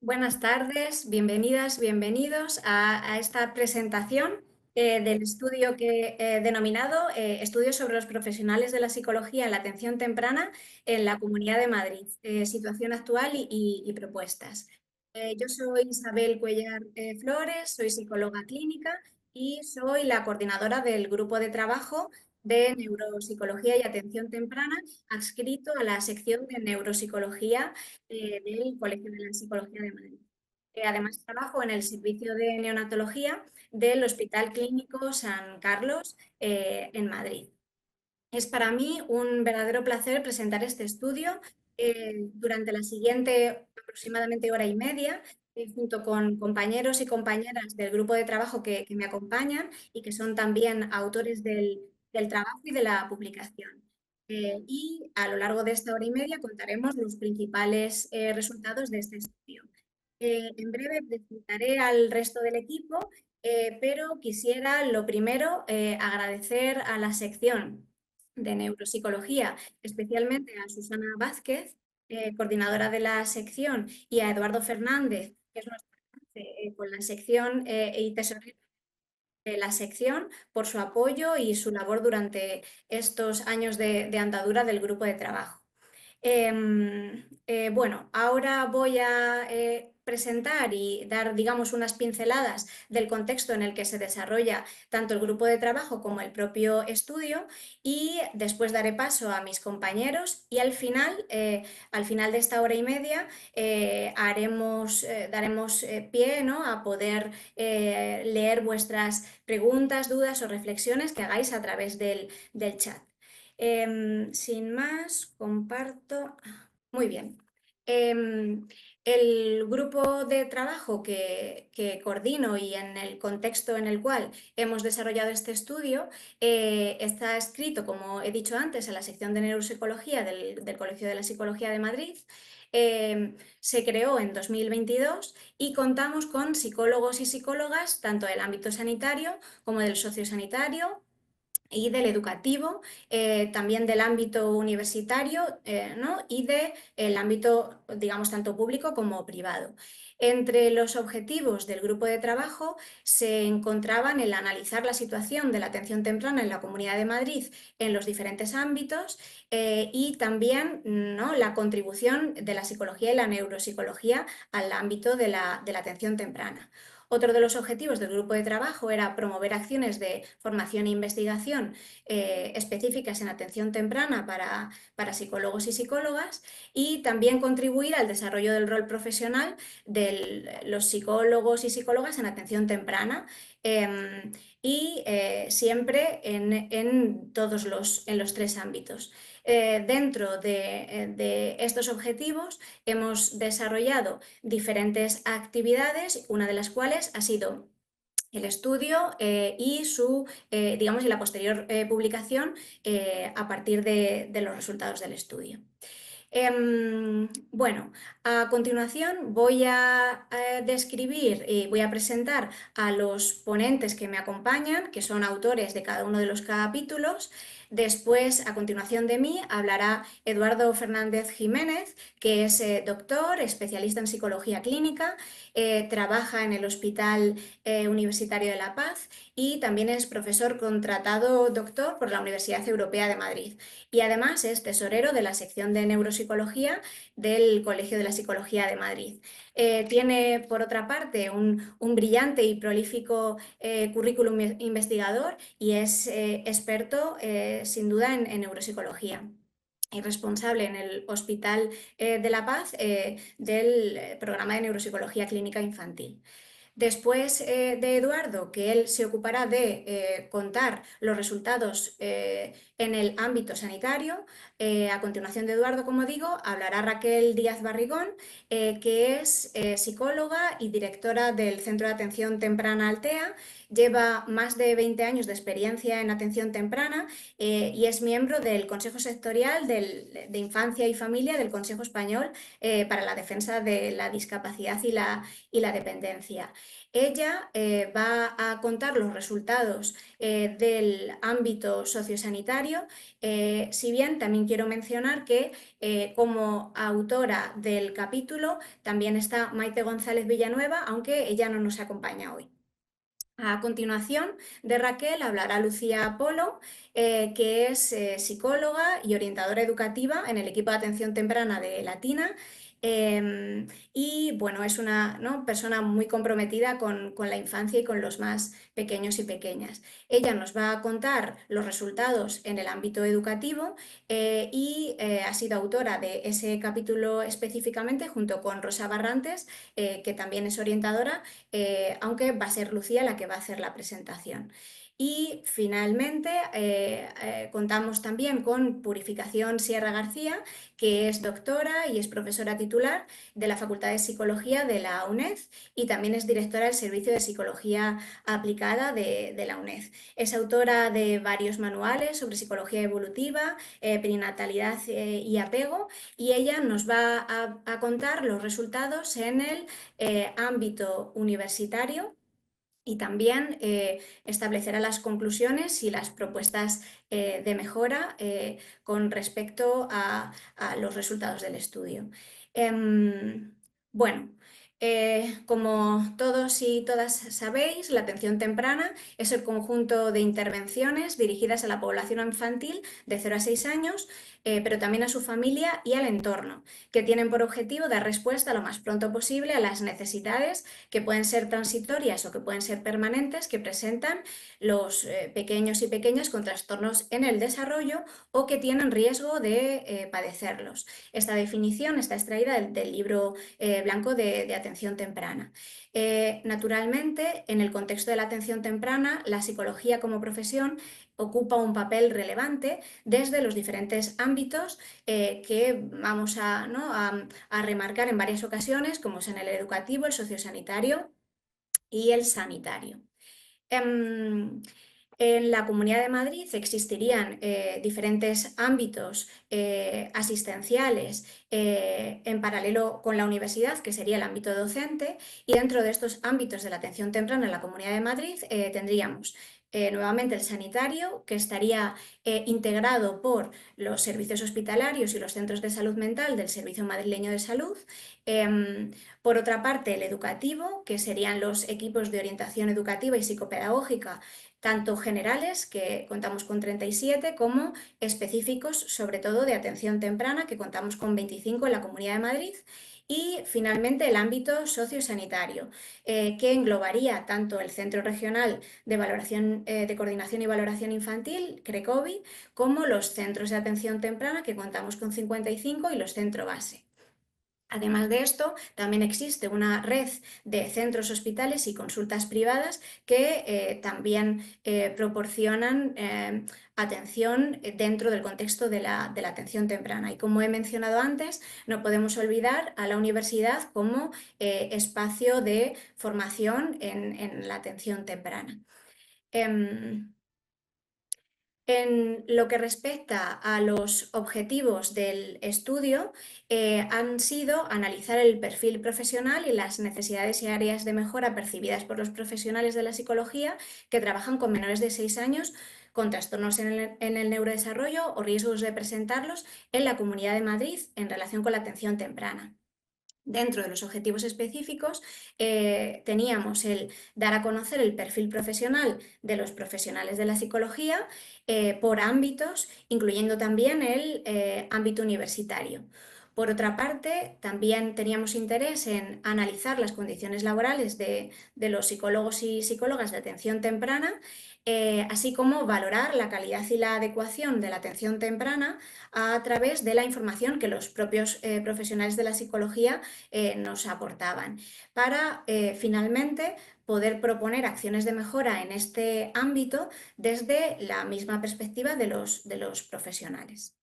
Buenas tardes, bienvenidas, bienvenidos a esta presentación del estudio que he denominado Estudios sobre los profesionales de la psicología en la atención temprana en la Comunidad de Madrid, situación actual y propuestas. Yo soy Isabel Cuellar Flores, soy psicóloga clínica y soy la coordinadora del grupo de trabajo de neuropsicología y atención temprana adscrito a la sección de neuropsicología del Colegio de la Psicología de Madrid. Además, trabajo en el servicio de neonatología del Hospital Clínico San Carlos en Madrid. Es para mí un verdadero placer presentar este estudio durante la siguiente aproximadamente hora y media, junto con compañeros y compañeras del grupo de trabajo que me acompañan y que son también autores del trabajo y de la publicación. Y a lo largo de esta hora y media contaremos los principales resultados de este estudio. En breve presentaré al resto del equipo, pero quisiera lo primero agradecer a la sección de neuropsicología, especialmente a Susana Vázquez, coordinadora de la sección, y a Eduardo Fernández, que es nuestro enlace, con la sección y tesorero de la sección, por su apoyo y su labor durante estos años de andadura del grupo de trabajo. Bueno, ahora voy a presentar y dar, digamos, unas pinceladas del contexto en el que se desarrolla tanto el grupo de trabajo como el propio estudio y después daré paso a mis compañeros y al final de esta hora y media, daremos pie, ¿no?, a poder leer vuestras preguntas, dudas o reflexiones que hagáis a través del chat. Sin más, comparto. Muy bien. El grupo de trabajo que coordino y en el contexto en el cual hemos desarrollado este estudio está escrito, como he dicho antes, en la sección de neuropsicología del Colegio de la Psicología de Madrid. Se creó en 2022 y contamos con psicólogos y psicólogas tanto del ámbito sanitario como del sociosanitario y del educativo, también del ámbito universitario, ¿no?, y del ámbito, digamos, tanto público como privado. Entre los objetivos del grupo de trabajo se encontraban el analizar la situación de la atención temprana en la Comunidad de Madrid en los diferentes ámbitos y también, ¿no?, la contribución de la psicología y la neuropsicología al ámbito de la atención temprana. Otro de los objetivos del grupo de trabajo era promover acciones de formación e investigación específicas en atención temprana para psicólogos y psicólogas y también contribuir al desarrollo del rol profesional de los psicólogos y psicólogas en atención temprana y siempre en los tres ámbitos. Dentro de estos objetivos hemos desarrollado diferentes actividades, una de las cuales ha sido el estudio y digamos, y la posterior publicación a partir de los resultados del estudio. Bueno, a continuación voy a describir y voy a presentar a los ponentes que me acompañan, que son autores de cada uno de los capítulos. Después, a continuación de mí, hablará Eduardo Fernández Jiménez, que es doctor, especialista en psicología clínica, trabaja en el Hospital Universitario de La Paz y también es profesor contratado doctor por la Universidad Europea de Madrid. Y además es tesorero de la sección de neuropsicología del Colegio de la Psicología de Madrid. Tiene, por otra parte, un brillante y prolífico currículum investigador y es experto, sin duda, en neuropsicología y responsable en el Hospital de La Paz del programa de neuropsicología clínica infantil. Después de Eduardo, que él se ocupará de contar los resultados en el ámbito sanitario, a continuación de Eduardo, como digo, hablará Raquel Díaz Barrigón, que es psicóloga y directora del Centro de Atención Temprana Altea. Lleva más de 20 años de experiencia en atención temprana y es miembro del Consejo Sectorial de Infancia y Familia del Consejo Español para la Defensa de la Discapacidad y la Dependencia. Ella va a contar los resultados del ámbito sociosanitario, si bien también quiero mencionar que como autora del capítulo también está Maite González Villanueva, aunque ella no nos acompaña hoy. A continuación de Raquel hablará Lucía Polo, que es psicóloga y orientadora educativa en el equipo de atención temprana de Latina. Y bueno, es una, ¿no?, persona muy comprometida con la infancia y con los más pequeños y pequeñas. Ella nos va a contar los resultados en el ámbito educativo y ha sido autora de ese capítulo específicamente junto con Rosa Barrantes, que también es orientadora, aunque va a ser Lucía la que va a hacer la presentación. Y finalmente contamos también con Purificación Sierra García, que es doctora y es profesora titular de la Facultad de Psicología de la UNED y también es directora del Servicio de Psicología Aplicada de la UNED. Es autora de varios manuales sobre psicología evolutiva, perinatalidad y apego, y ella nos va a contar los resultados en el ámbito universitario y también establecerá las conclusiones y las propuestas de mejora con respecto a los resultados del estudio. Bueno, como todos y todas sabéis, la atención temprana es el conjunto de intervenciones dirigidas a la población infantil de 0 a 6 años, pero también a su familia y al entorno, que tienen por objetivo dar respuesta lo más pronto posible a las necesidades que pueden ser transitorias o que pueden ser permanentes que presentan los pequeños y pequeñas con trastornos en el desarrollo o que tienen riesgo de padecerlos. Esta definición está extraída del libro blanco de atención temprana. Naturalmente, en el contexto de la atención temprana, la psicología como profesión ocupa un papel relevante desde los diferentes ámbitos que vamos ¿no?, a remarcar en varias ocasiones, como son el educativo, el sociosanitario y el sanitario. En la Comunidad de Madrid existirían diferentes ámbitos asistenciales en paralelo con la universidad, que sería el ámbito docente, y dentro de estos ámbitos de la atención temprana en la Comunidad de Madrid tendríamos nuevamente el sanitario, que estaría integrado por los servicios hospitalarios y los centros de salud mental del Servicio Madrileño de Salud. Por otra parte, el educativo, que serían los equipos de orientación educativa y psicopedagógica, tanto generales, que contamos con 37, como específicos, sobre todo de atención temprana, que contamos con 25 en la Comunidad de Madrid. Y finalmente el ámbito sociosanitario, que englobaría tanto el Centro Regional de Valoración, de Coordinación y Valoración Infantil, CRECOVI, como los centros de atención temprana, que contamos con 55, y los centro base. Además de esto, también existe una red de centros, hospitales y consultas privadas que también proporcionan atención dentro del contexto de la atención temprana. Y como he mencionado antes, no podemos olvidar a la universidad como espacio de formación en la atención temprana. En lo que respecta a los objetivos del estudio, han sido analizar el perfil profesional y las necesidades y áreas de mejora percibidas por los profesionales de la psicología que trabajan con menores de 6 años con trastornos en el neurodesarrollo o riesgos de presentarlos en la Comunidad de Madrid en relación con la atención temprana. Dentro de los objetivos específicos teníamos el dar a conocer el perfil profesional de los profesionales de la psicología por ámbitos, incluyendo también el ámbito universitario. Por otra parte, también teníamos interés en analizar las condiciones laborales de los psicólogos y psicólogas de atención temprana, así como valorar la calidad y la adecuación de la atención temprana a través de la información que los propios profesionales de la psicología nos aportaban, para finalmente poder proponer acciones de mejora en este ámbito desde la misma perspectiva de los profesionales.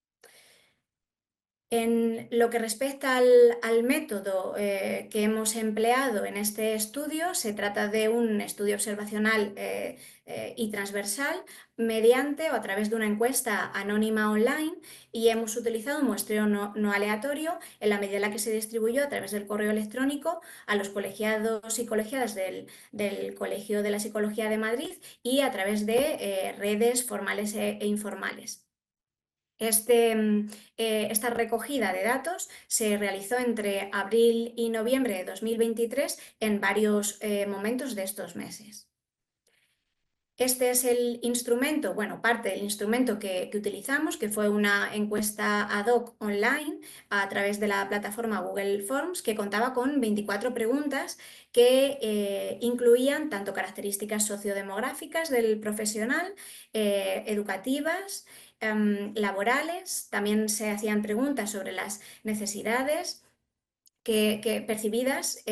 En lo que respecta al método que hemos empleado en este estudio, se trata de un estudio observacional y transversal mediante o a través de una encuesta anónima online, y hemos utilizado un muestreo no aleatorio en la medida en la que se distribuyó a través del correo electrónico a los colegiados y colegiadas del Colegio de la Psicología de Madrid y a través de redes formales e informales. Esta recogida de datos se realizó entre abril y noviembre de 2023 en varios momentos de estos meses. Este es el instrumento, bueno, parte del instrumento que utilizamos, que fue una encuesta ad hoc online a través de la plataforma Google Forms, que contaba con 24 preguntas que incluían tanto características sociodemográficas del profesional, educativas, laborales. También se hacían preguntas sobre las necesidades percibidas,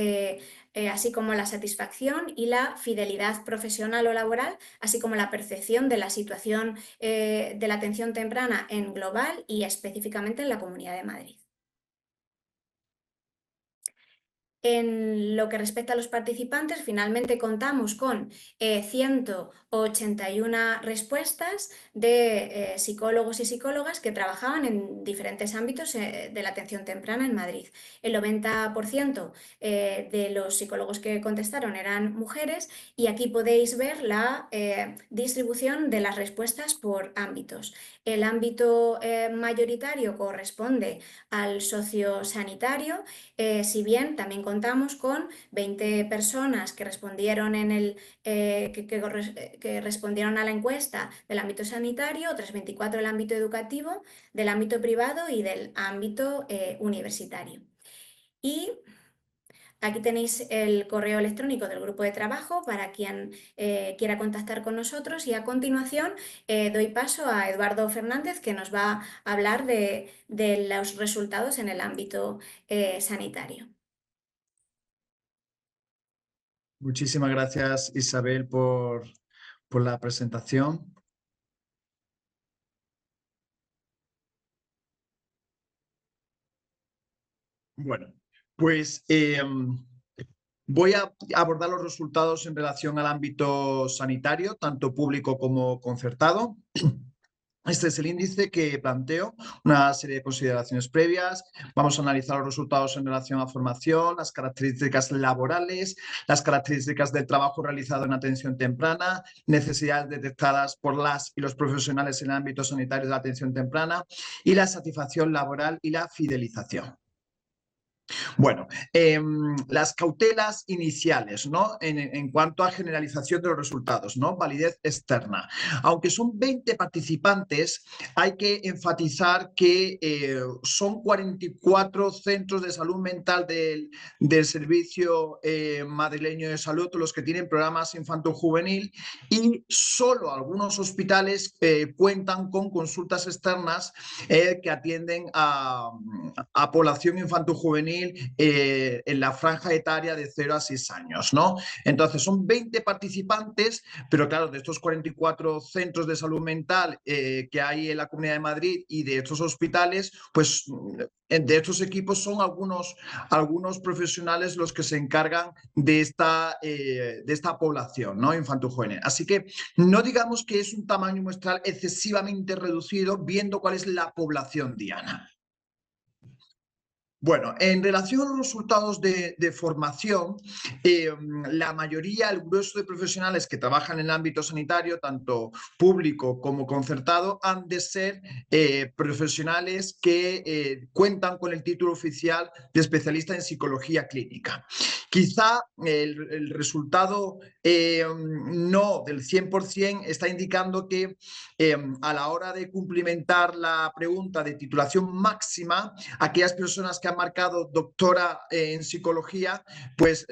así como la satisfacción y la fidelidad profesional o laboral, así como la percepción de la situación de la atención temprana en global y específicamente en la Comunidad de Madrid. En lo que respecta a los participantes, finalmente contamos con 181 respuestas de psicólogos y psicólogas que trabajaban en diferentes ámbitos de la atención temprana en Madrid. El 90% de los psicólogos que contestaron eran mujeres, y aquí podéis ver la distribución de las respuestas por ámbitos. El ámbito mayoritario corresponde al sociosanitario, si bien también contamos con 20 personas que respondieron, que respondieron a la encuesta del ámbito sanitario, otras 24 del ámbito educativo, del ámbito privado y del ámbito universitario. Y aquí tenéis el correo electrónico del grupo de trabajo para quien quiera contactar con nosotros, y a continuación doy paso a Eduardo Fernández, que nos va a hablar de los resultados en el ámbito sanitario. Muchísimas gracias, Isabel, por la presentación. Bueno, pues voy a abordar los resultados en relación al ámbito sanitario, tanto público como concertado. Este es el índice que planteo, una serie de consideraciones previas. Vamos a analizar los resultados en relación a formación, las características laborales, las características del trabajo realizado en atención temprana, necesidades detectadas por las y los profesionales en el ámbito sanitario de la atención temprana, y la satisfacción laboral y la fidelización. Bueno, las cautelas iniciales, ¿no? En cuanto a generalización de los resultados, ¿no? Validez externa. Aunque son 20 participantes, hay que enfatizar que son 44 centros de salud mental del Servicio Madrileño de Salud los que tienen programas infanto-juvenil, y solo algunos hospitales cuentan con consultas externas que atienden a población infanto-juvenil en la franja etaria de 0 a 6 años, ¿no? Entonces son 20 participantes, pero claro, de estos 44 centros de salud mental que hay en la Comunidad de Madrid y de estos hospitales, pues de estos equipos son algunos profesionales los que se encargan de esta población, ¿no? Infanto-juvenil. Así que no digamos que es un tamaño muestral excesivamente reducido, viendo cuál es la población diana. Bueno, en relación a los resultados de formación, la mayoría, el grueso de profesionales que trabajan en el ámbito sanitario, tanto público como concertado, han de ser profesionales que cuentan con el título oficial de especialista en psicología clínica. Quizá el resultado no del 100% está indicando que a la hora de cumplimentar la pregunta de titulación máxima, aquellas personas que han marcado doctora en psicología, pues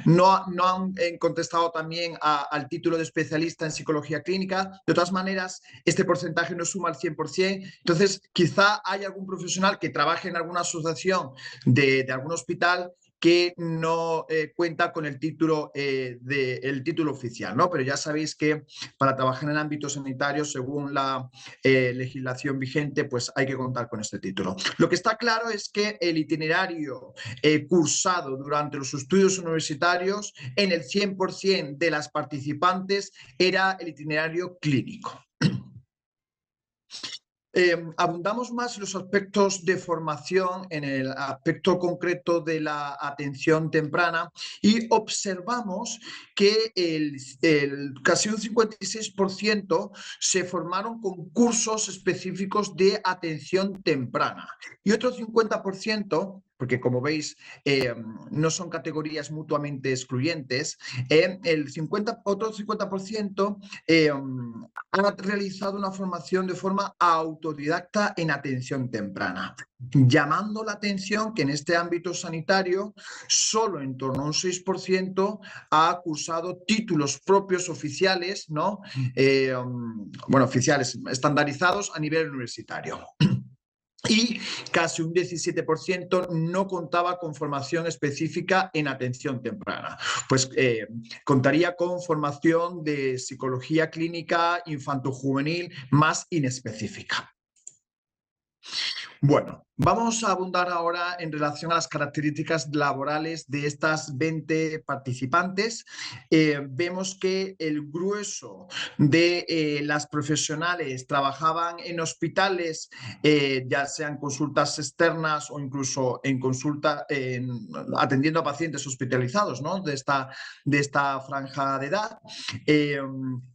no han contestado también al título de especialista en psicología clínica. De todas maneras, este porcentaje no suma al 100%. Entonces, quizá haya algún profesional que trabaje en alguna asociación de algún hospital que no cuenta con el título, el título oficial, ¿no? Pero ya sabéis que para trabajar en el ámbito sanitario, según la legislación vigente, pues hay que contar con este título. Lo que está claro es que el itinerario cursado durante los estudios universitarios en el 100% de las participantes era el itinerario clínico. Abundamos más en los aspectos de formación, en el aspecto concreto de la atención temprana, y observamos que casi un 56% se formaron con cursos específicos de atención temprana y otro 50%, porque como veis no son categorías mutuamente excluyentes, otro 50% ha realizado una formación de forma autodidacta en atención temprana, llamando la atención que en este ámbito sanitario solo en torno a un 6% ha cursado títulos propios oficiales, ¿no? Bueno, oficiales estandarizados a nivel universitario. Y casi un 17% no contaba con formación específica en atención temprana. Pues contaría con formación de psicología clínica infantojuvenil más inespecífica. Bueno, vamos a abundar ahora en relación a las características laborales de estas 20 participantes. Vemos que el grueso de las profesionales trabajaban en hospitales, ya sean consultas externas o incluso en consulta, atendiendo a pacientes hospitalizados, ¿no? de esta franja de edad.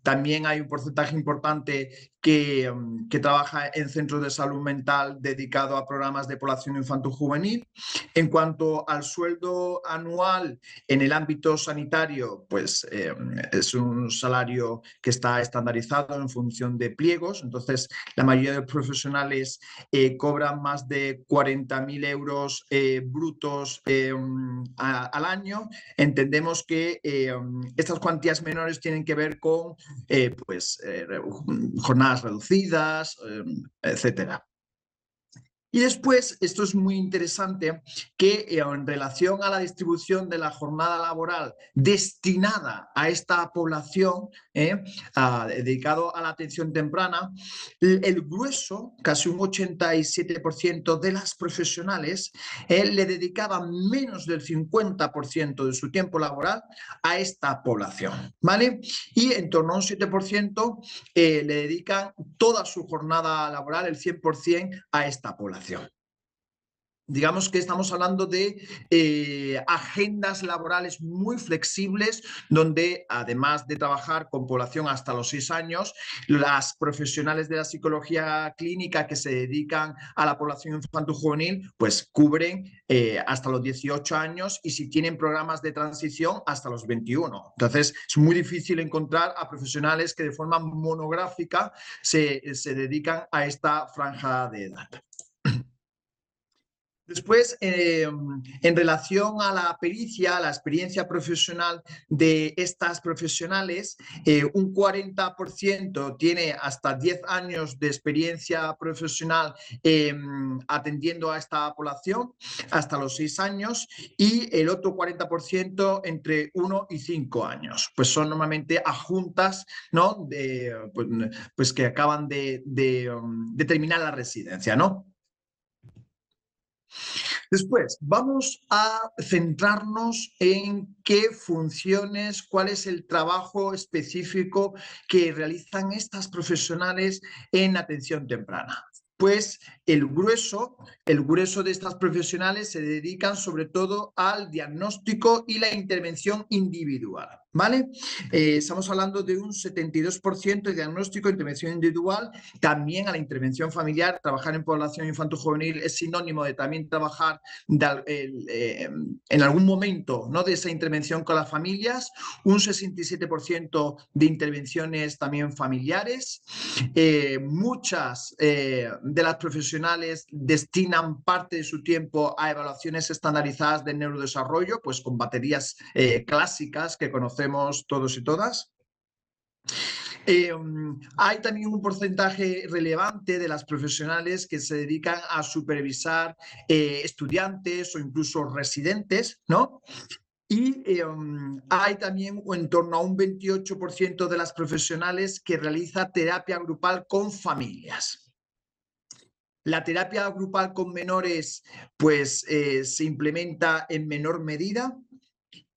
También hay un porcentaje importante que trabaja en centros de salud mental dedicado a programas de población infanto-juvenil. En cuanto al sueldo anual en el ámbito sanitario, pues es un salario que está estandarizado en función de pliegos. Entonces, la mayoría de los profesionales cobran más de 40.000 euros brutos al año. Entendemos que estas cuantías menores tienen que ver con jornadas reducidas, etcétera. Y después, esto es muy interesante, que en relación a la distribución de la jornada laboral destinada a esta población, dedicado a la atención temprana, el grueso, casi un 87% de las profesionales, le dedicaban menos del 50% de su tiempo laboral a esta población, ¿vale? Y en torno a un 7% le dedican toda su jornada laboral, el 100%, a esta población. Digamos que estamos hablando de agendas laborales muy flexibles, donde además de trabajar con población hasta los 6 años, las profesionales de la psicología clínica que se dedican a la población infanto-juvenil, pues cubren hasta los 18 años y si tienen programas de transición hasta los 21. Entonces es muy difícil encontrar a profesionales que de forma monográfica se dedican a esta franja de edad. Después, en relación a la pericia, a la experiencia profesional de estas profesionales, un 40% tiene hasta 10 años de experiencia profesional atendiendo a esta población, hasta los 6 años, y el otro 40% entre 1 y 5 años. Pues son normalmente adjuntas, ¿no? Pues que acaban de terminar la residencia, ¿no? Después, vamos a centrarnos en qué funciones, cuál es el trabajo específico que realizan estas profesionales en atención temprana. Pues el grueso de estas profesionales se dedican sobre todo al diagnóstico y la intervención individual, ¿vale? Estamos hablando de un 72% de diagnóstico e intervención individual, también a la intervención familiar. Trabajar en población infanto-juvenil es sinónimo de también trabajar en algún momento, ¿no?, de esa intervención con las familias, un 67% de intervenciones también familiares. Muchas de las profesionales destinan parte de su tiempo a evaluaciones estandarizadas de neurodesarrollo, pues con baterías clásicas que conocemos todos y todas. Hay también un porcentaje relevante de las profesionales que se dedican a supervisar estudiantes o incluso residentes, ¿no? Y hay también en torno a un 28% de las profesionales que realiza terapia grupal con familias. La terapia grupal con menores, pues, se implementa en menor medida.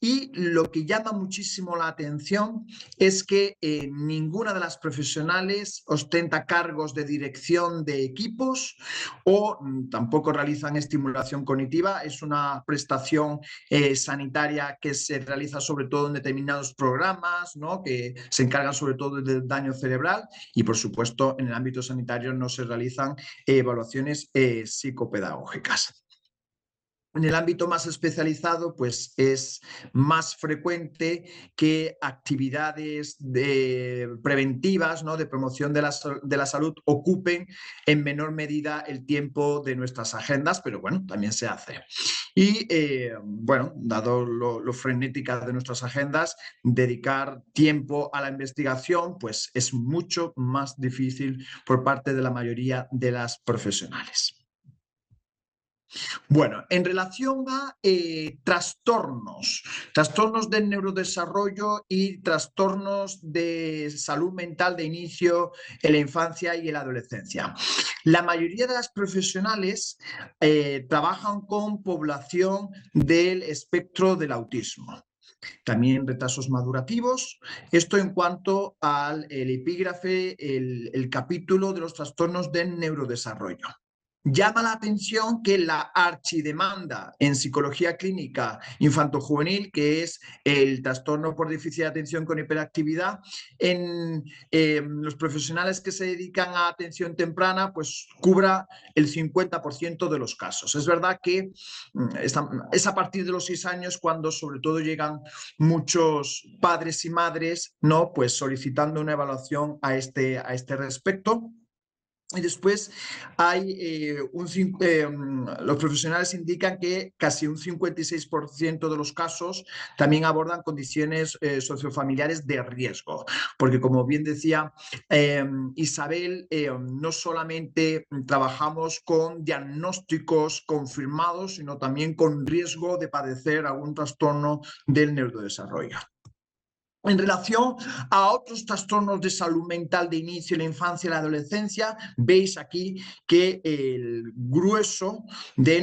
Y lo que llama muchísimo la atención es que ninguna de las profesionales ostenta cargos de dirección de equipos o tampoco realizan estimulación cognitiva. Es una prestación sanitaria que se realiza sobre todo en determinados programas, ¿no? Que se encargan sobre todo del daño cerebral y, por supuesto, en el ámbito sanitario no se realizan evaluaciones psicopedagógicas. En el ámbito más especializado, pues es más frecuente que actividades preventivas, ¿no? De promoción de la salud ocupen en menor medida el tiempo de nuestras agendas, pero bueno, también se hace. Y bueno, dado lo frenética de nuestras agendas, dedicar tiempo a la investigación, pues es mucho más difícil por parte de la mayoría de las profesionales. Bueno, en relación a trastornos del neurodesarrollo y trastornos de salud mental de inicio en la infancia y en la adolescencia. La mayoría de las profesionales trabajan con población del espectro del autismo. También retrasos madurativos. Esto en cuanto al epígrafe, el capítulo de los trastornos del neurodesarrollo. Llama la atención que la archidemanda en psicología clínica infantojuvenil, que es el trastorno por déficit de atención con hiperactividad, en los profesionales que se dedican a atención temprana, pues cubra el 50% de los casos. Es verdad que es a partir de los 6 años cuando sobre todo llegan muchos padres y madres, ¿no? Pues solicitando una evaluación a este respecto. Y después hay los profesionales indican que casi un 56% de los casos también abordan condiciones sociofamiliares de riesgo, porque como bien decía Isabel, no solamente trabajamos con diagnósticos confirmados, sino también con riesgo de padecer algún trastorno del neurodesarrollo. En relación a otros trastornos de salud mental de inicio en la infancia y la adolescencia, veis aquí que el grueso de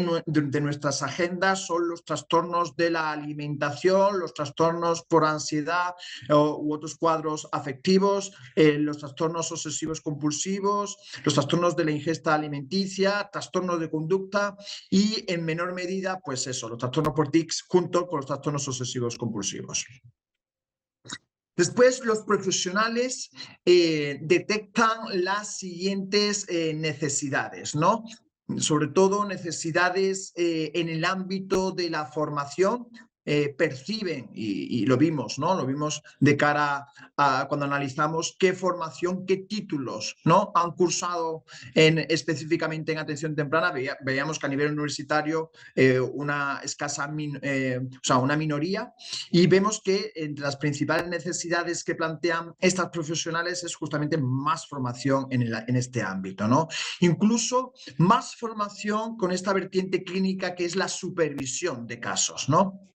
nuestras agendas son los trastornos de la alimentación, los trastornos por ansiedad u otros cuadros afectivos, los trastornos obsesivos compulsivos, los trastornos de la ingesta alimenticia, trastornos de conducta y en menor medida, pues eso, los trastornos por tics junto con los trastornos obsesivos compulsivos. Después, los profesionales detectan las siguientes necesidades, ¿no? Sobre todo necesidades en el ámbito de la formación. Perciben, y lo vimos, ¿no? Lo vimos de cara a cuando analizamos qué formación, qué títulos, ¿no? Han cursado específicamente en atención temprana. Veíamos que a nivel universitario una escasa, o sea, una minoría, y vemos que entre las principales necesidades que plantean estas profesionales es justamente más formación en este ámbito, ¿no? Incluso más formación con esta vertiente clínica que es la supervisión de casos, ¿no?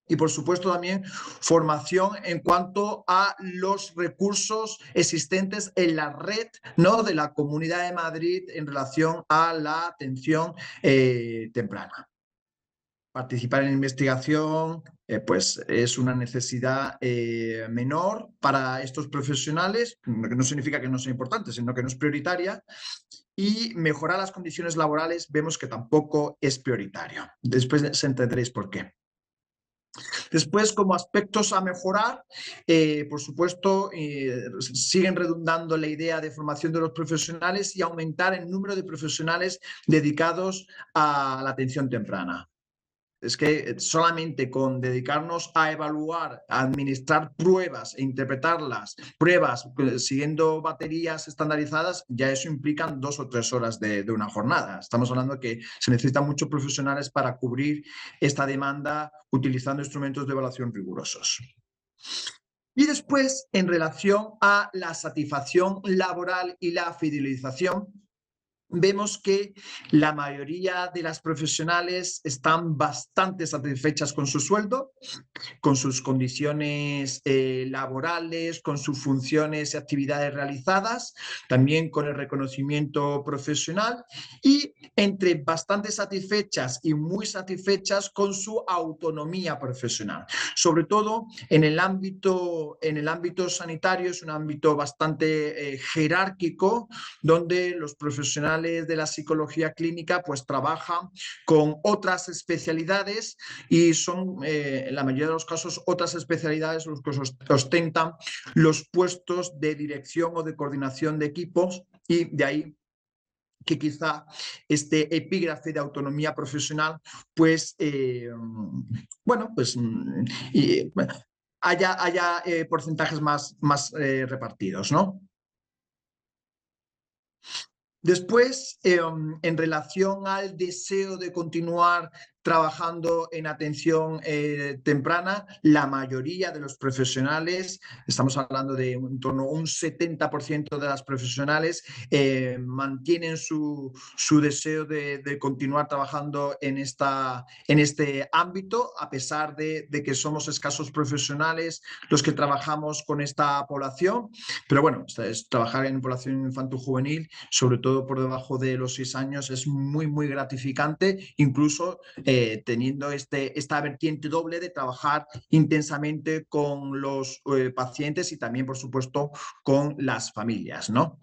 Y por supuesto también formación en cuanto a los recursos existentes en la red, ¿no? De la Comunidad de Madrid en relación a la atención temprana. Participar en investigación pues es una necesidad menor para estos profesionales, que no significa que no sea importante, sino que no es prioritaria. Y mejorar las condiciones laborales vemos que tampoco es prioritario. Después se entenderéis por qué. Después, como aspectos a mejorar, por supuesto, siguen redundando la idea de formación de los profesionales y aumentar el número de profesionales dedicados a la atención temprana. Es que solamente con dedicarnos a evaluar, a administrar pruebas e interpretarlas, pruebas siguiendo baterías estandarizadas, ya eso implican 2 o 3 horas de una jornada. Estamos hablando de que se necesitan muchos profesionales para cubrir esta demanda utilizando instrumentos de evaluación rigurosos. Y después, en relación a la satisfacción laboral y la fidelización, vemos que la mayoría de las profesionales están bastante satisfechas con su sueldo, con sus condiciones laborales, con sus funciones y actividades realizadas, también con el reconocimiento profesional y entre bastante satisfechas y muy satisfechas con su autonomía profesional. Sobre todo en el ámbito sanitario, es un ámbito bastante jerárquico, donde los profesionales de la psicología clínica pues trabajan con otras especialidades y son en la mayoría de los casos otras especialidades los que ostentan los puestos de dirección o de coordinación de equipos, y de ahí que quizá este epígrafe de autonomía profesional pues bueno pues y, haya porcentajes más repartidos, ¿no? Después, en relación al deseo de continuar trabajando en atención temprana, la mayoría de los profesionales, estamos hablando de en torno a un 70% de las profesionales, mantienen su deseo de continuar trabajando en este ámbito, a pesar de que somos escasos profesionales los que trabajamos con esta población. Pero bueno, es trabajar en población infanto-juvenil, sobre todo por debajo de los 6 años, es muy gratificante, incluso teniendo esta vertiente doble de trabajar intensamente con los pacientes y también, por supuesto, con las familias, ¿no?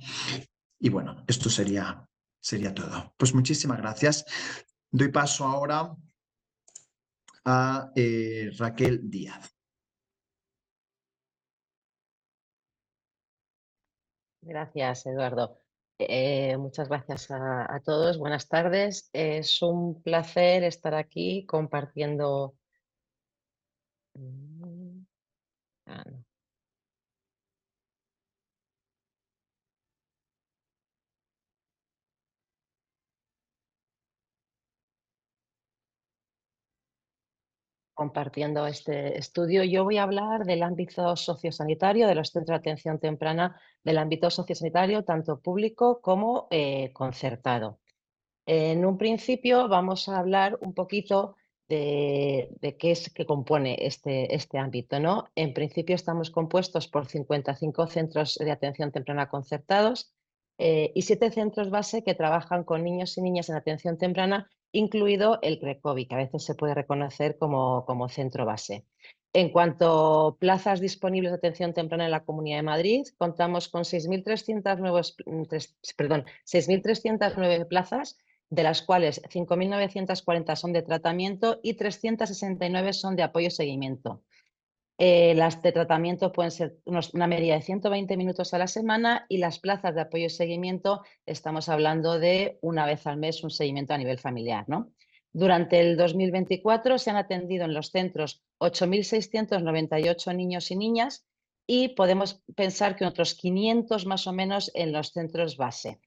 Y bueno, esto sería todo. Pues muchísimas gracias. Doy paso ahora a Raquel Díaz. Gracias, Eduardo. Muchas gracias a todos. Buenas tardes. Es un placer estar aquí compartiendo. No. Compartiendo este estudio. Yo voy a hablar del ámbito sociosanitario, de los centros de atención temprana, del ámbito sociosanitario, tanto público como concertado. En un principio vamos a hablar un poquito de qué es que compone este ámbito, ¿no? En principio estamos compuestos por 55 centros de atención temprana concertados y 7 centros base que trabajan con niños y niñas en atención temprana, incluido el CRECOVI, que a veces se puede reconocer como centro base. En cuanto a plazas disponibles de atención temprana en la Comunidad de Madrid, contamos con 6.309 plazas, de las cuales 5.940 son de tratamiento y 369 son de apoyo y seguimiento. Las de tratamiento pueden ser una media de 120 minutos a la semana, y las plazas de apoyo y seguimiento estamos hablando de una vez al mes un seguimiento a nivel familiar, ¿no? Durante el 2024 se han atendido en los centros 8.698 niños y niñas, y podemos pensar que otros 500 más o menos en los centros base.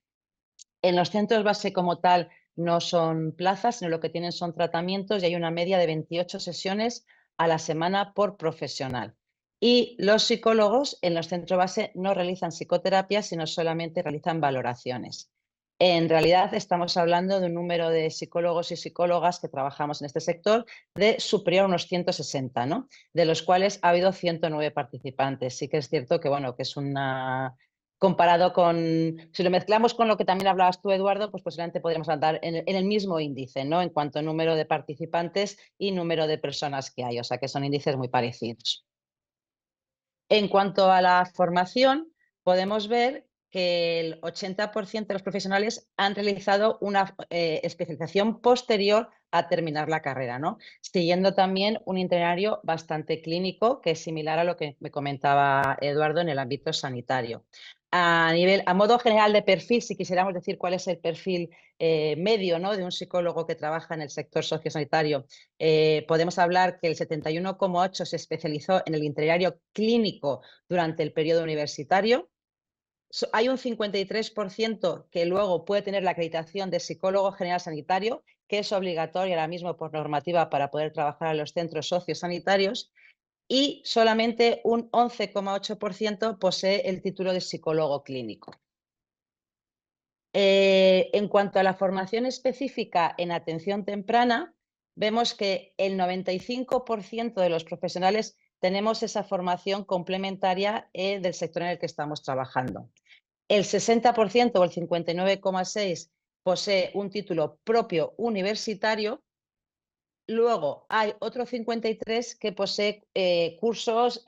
En los centros base como tal no son plazas, sino lo que tienen son tratamientos, y hay una media de 28 sesiones a la semana por profesional. Y los psicólogos en los centros base no realizan psicoterapia, sino solamente realizan valoraciones. En realidad estamos hablando de un número de psicólogos y psicólogas que trabajamos en este sector de superior a unos 160, ¿no? De los cuales ha habido 109 participantes. Sí que es cierto que, bueno, que es una... Comparado con, si lo mezclamos con lo que también hablabas tú, Eduardo, pues posiblemente podríamos andar en el mismo índice, ¿no? En cuanto a número de participantes y número de personas que hay, o sea que son índices muy parecidos. En cuanto a la formación, podemos ver que el 80% de los profesionales han realizado una especialización posterior a terminar la carrera, ¿no? Siguiendo también un itinerario bastante clínico, que es similar a lo que me comentaba Eduardo en el ámbito sanitario. A modo general de perfil, si quisiéramos decir cuál es el perfil medio, ¿no?, de un psicólogo que trabaja en el sector sociosanitario, podemos hablar que el 71,8% se especializó en el itinerario clínico durante el periodo universitario. Hay un 53% que luego puede tener la acreditación de psicólogo general sanitario, que es obligatoria ahora mismo por normativa para poder trabajar en los centros sociosanitarios. y solamente un 11,8% posee el título de psicólogo clínico. En cuanto a la formación específica en atención temprana, vemos que el 95% de los profesionales tenemos esa formación complementaria del sector en el que estamos trabajando. El 60% o el 59,6% posee un título propio universitario. Luego hay otro 53% que posee cursos,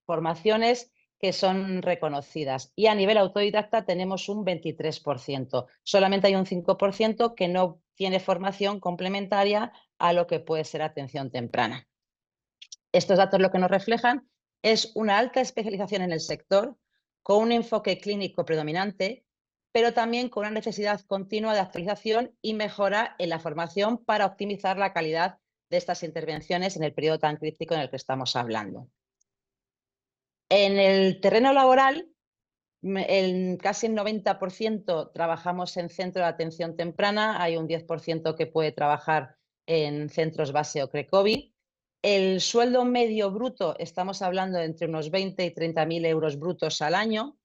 formaciones que son reconocidas. Y a nivel autodidacta tenemos un 23%. Solamente hay un 5% que no tiene formación complementaria a lo que puede ser atención temprana. Estos datos lo que nos reflejan es una alta especialización en el sector, con un enfoque clínico predominante, pero también con una necesidad continua de actualización y mejora en la formación para optimizar la calidad de estas intervenciones en el periodo tan crítico en el que estamos hablando. En el terreno laboral, casi el 90% trabajamos en centro de atención temprana, hay un 10% que puede trabajar en centros base o CRECOVI. El sueldo medio bruto, estamos hablando de entre unos 20 y 30.000 euros brutos al año.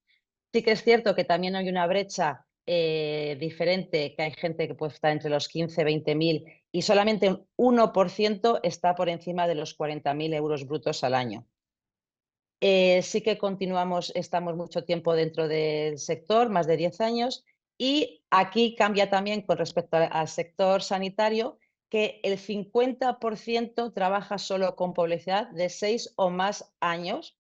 Sí que es cierto que también hay una brecha diferente, que hay gente que puede estar entre los 15, 20.000 y solamente un 1% está por encima de los 40.000 euros brutos al año. Sí que estamos mucho tiempo dentro del sector, más de 10 años, y aquí cambia también con respecto al sector sanitario, que el 50% trabaja solo con publicidad de 6 o más años,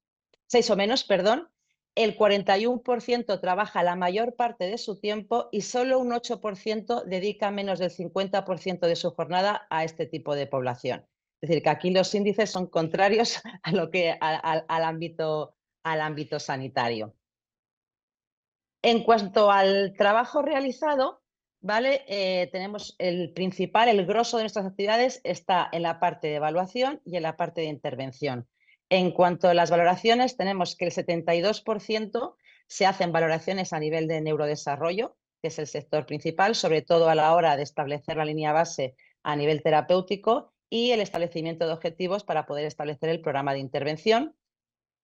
6 o menos, perdón, el 41% trabaja la mayor parte de su tiempo y solo un 8% dedica menos del 50% de su jornada a este tipo de población. Es decir, que aquí los índices son contrarios a lo que, al ámbito sanitario. En cuanto al trabajo realizado, ¿vale? Tenemos el grosso de nuestras actividades está en la parte de evaluación y en la parte de intervención. En cuanto a las valoraciones, tenemos que el 72% se hacen valoraciones a nivel de neurodesarrollo, que es el sector principal, sobre todo a la hora de establecer la línea base a nivel terapéutico y el establecimiento de objetivos para poder establecer el programa de intervención.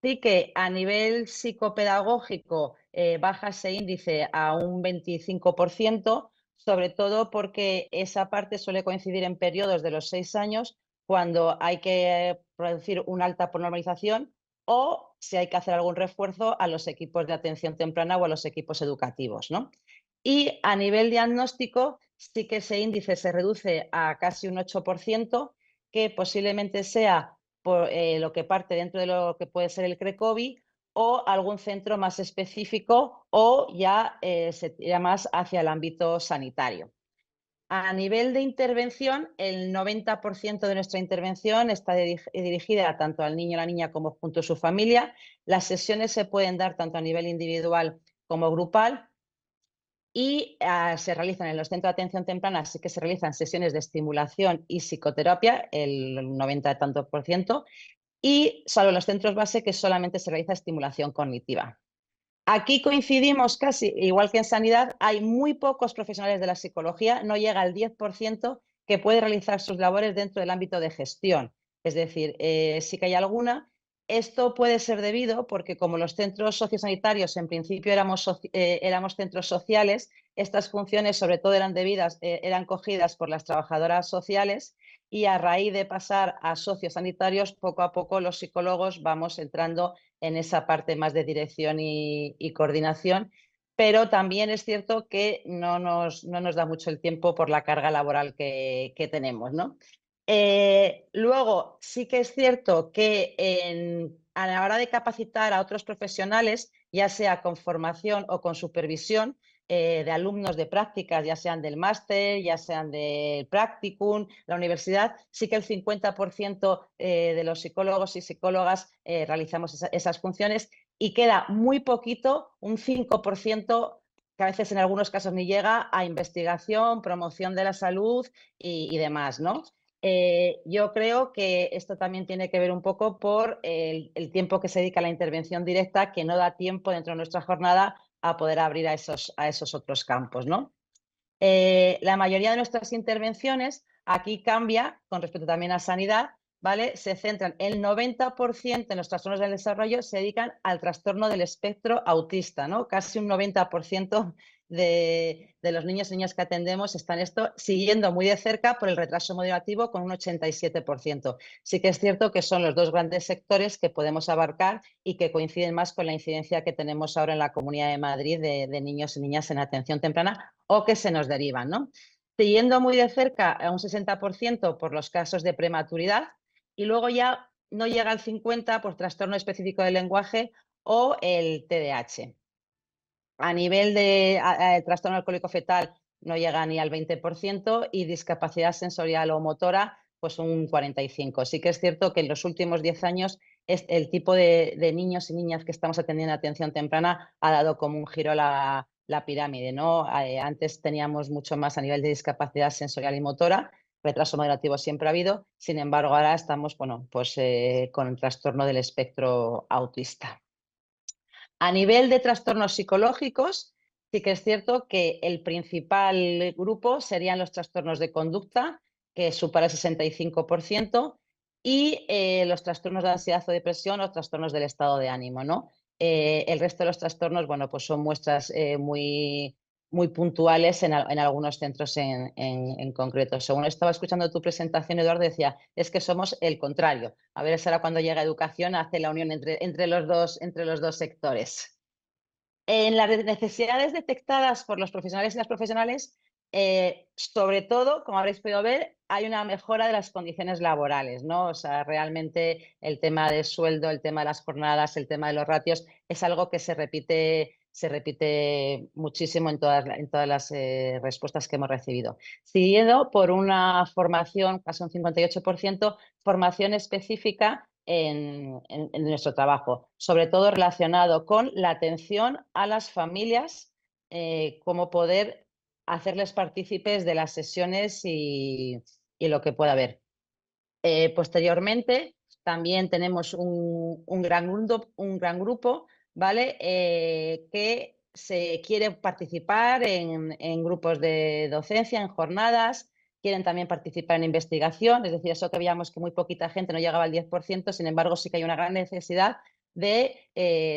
Sí que a nivel psicopedagógico baja ese índice a un 25%, sobre todo porque esa parte suele coincidir en periodos de los 6 años, cuando hay que producir una alta normalización o si hay que hacer algún refuerzo a los equipos de atención temprana o a los equipos educativos, ¿no? Y a nivel diagnóstico, sí que ese índice se reduce a casi un 8%, que posiblemente sea por lo que parte dentro de lo que puede ser el CRECOVI o algún centro más específico o ya se tira más hacia el ámbito sanitario. A nivel de intervención, el 90% de nuestra intervención está dirigida tanto al niño o la niña como junto a su familia. Las sesiones se pueden dar tanto a nivel individual como grupal y se realizan en los centros de atención temprana, sí que se realizan sesiones de estimulación y psicoterapia, el 90 y tantos por ciento, y salvo en los centros base que solamente se realiza estimulación cognitiva. Aquí coincidimos casi, igual que en sanidad, hay muy pocos profesionales de la psicología, no llega al 10% que puede realizar sus labores dentro del ámbito de gestión. Es decir, sí que hay alguna. Esto puede ser debido porque como los centros sociosanitarios en principio éramos centros sociales, estas funciones sobre todo eran cogidas por las trabajadoras sociales y a raíz de pasar a sociosanitarios, poco a poco los psicólogos vamos entrando en esa parte más de dirección y coordinación, pero también es cierto que no nos da mucho el tiempo por la carga laboral que tenemos, ¿no? Luego, sí que es cierto que a la hora de capacitar a otros profesionales, ya sea con formación o con supervisión, de alumnos de prácticas, ya sean del máster, ya sean del practicum, la universidad, sí que el 50% de los psicólogos y psicólogas realizamos esas funciones y queda muy poquito, un 5%, que a veces en algunos casos ni llega, a investigación, promoción de la salud y demás, ¿no? Yo creo que esto también tiene que ver un poco por el tiempo que se dedica a la intervención directa, que no da tiempo dentro de nuestra jornada a poder abrir a esos otros campos, ¿no? La mayoría de nuestras intervenciones aquí cambia con respecto también a sanidad, ¿vale? Se centran, el 90% de los trastornos del desarrollo se dedican al trastorno del espectro autista, ¿no? Casi un 90% de los niños y niñas que atendemos están esto siguiendo muy de cerca por el retraso moderativo con un 87%. Sí que es cierto que son los dos grandes sectores que podemos abarcar y que coinciden más con la incidencia que tenemos ahora en la Comunidad de Madrid de niños y niñas en atención temprana o que se nos derivan, ¿no? Siguiendo muy de cerca a un 60% por los casos de prematuridad, y luego ya no llega al 50% por trastorno específico del lenguaje o el TDAH. A nivel de trastorno alcohólico fetal no llega ni al 20% y discapacidad sensorial o motora pues un 45%. Sí que es cierto que en los últimos 10 años el tipo de niños y niñas que estamos atendiendo en atención temprana ha dado como un giro la pirámide, ¿no? Antes teníamos mucho más a nivel de discapacidad sensorial y motora, retraso moderativo siempre ha habido, sin embargo ahora estamos bueno, pues, con el trastorno del espectro autista. A nivel de trastornos psicológicos, sí que es cierto que el principal grupo serían los trastornos de conducta, que supera el 65%, y los trastornos de ansiedad o depresión o trastornos del estado de ánimo, ¿no? El resto de los trastornos, bueno, pues son muestras muy, muy puntuales en algunos centros en concreto. Según estaba escuchando tu presentación, Eduardo, decía, es que somos el contrario. A ver, será cuando llega educación, hace la unión entre los dos sectores. En las necesidades detectadas por los profesionales y las profesionales, sobre todo, como habréis podido ver, hay una mejora de las condiciones laborales, ¿no? O sea, realmente el tema de sueldo, el tema de las jornadas, el tema de los ratios, es algo que se repite muchísimo en todas las respuestas que hemos recibido. Siguiendo por una formación, casi un 58%, formación específica en nuestro trabajo, sobre todo relacionado con la atención a las familias, cómo poder hacerles partícipes de las sesiones y lo que pueda haber. Posteriormente, también tenemos un gran grupo, ¿vale? Que se quiere participar en grupos de docencia, en jornadas, quieren también participar en investigación, es decir, eso que veíamos que muy poquita gente, no llegaba al 10%, sin embargo, sí que hay una gran necesidad de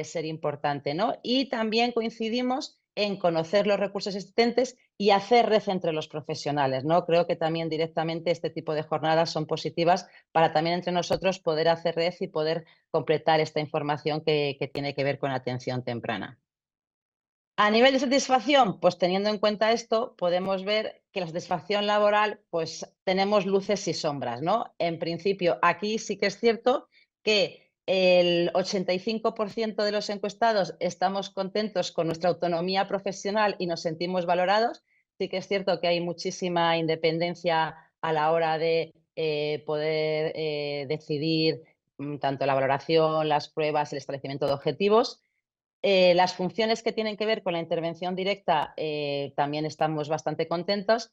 ser importante, ¿no? Y también coincidimos en conocer los recursos existentes y hacer red entre los profesionales, ¿no? Creo que también directamente este tipo de jornadas son positivas para también entre nosotros poder hacer red y poder completar esta información que tiene que ver con atención temprana. A nivel de satisfacción, pues teniendo en cuenta esto, podemos ver que la satisfacción laboral, pues tenemos luces y sombras, ¿no? En principio, aquí sí que es cierto que el 85% de los encuestados estamos contentos con nuestra autonomía profesional y nos sentimos valorados. Sí que es cierto que hay muchísima independencia a la hora de poder decidir tanto la valoración, las pruebas, el establecimiento de objetivos. Las funciones que tienen que ver con la intervención directa también estamos bastante contentos.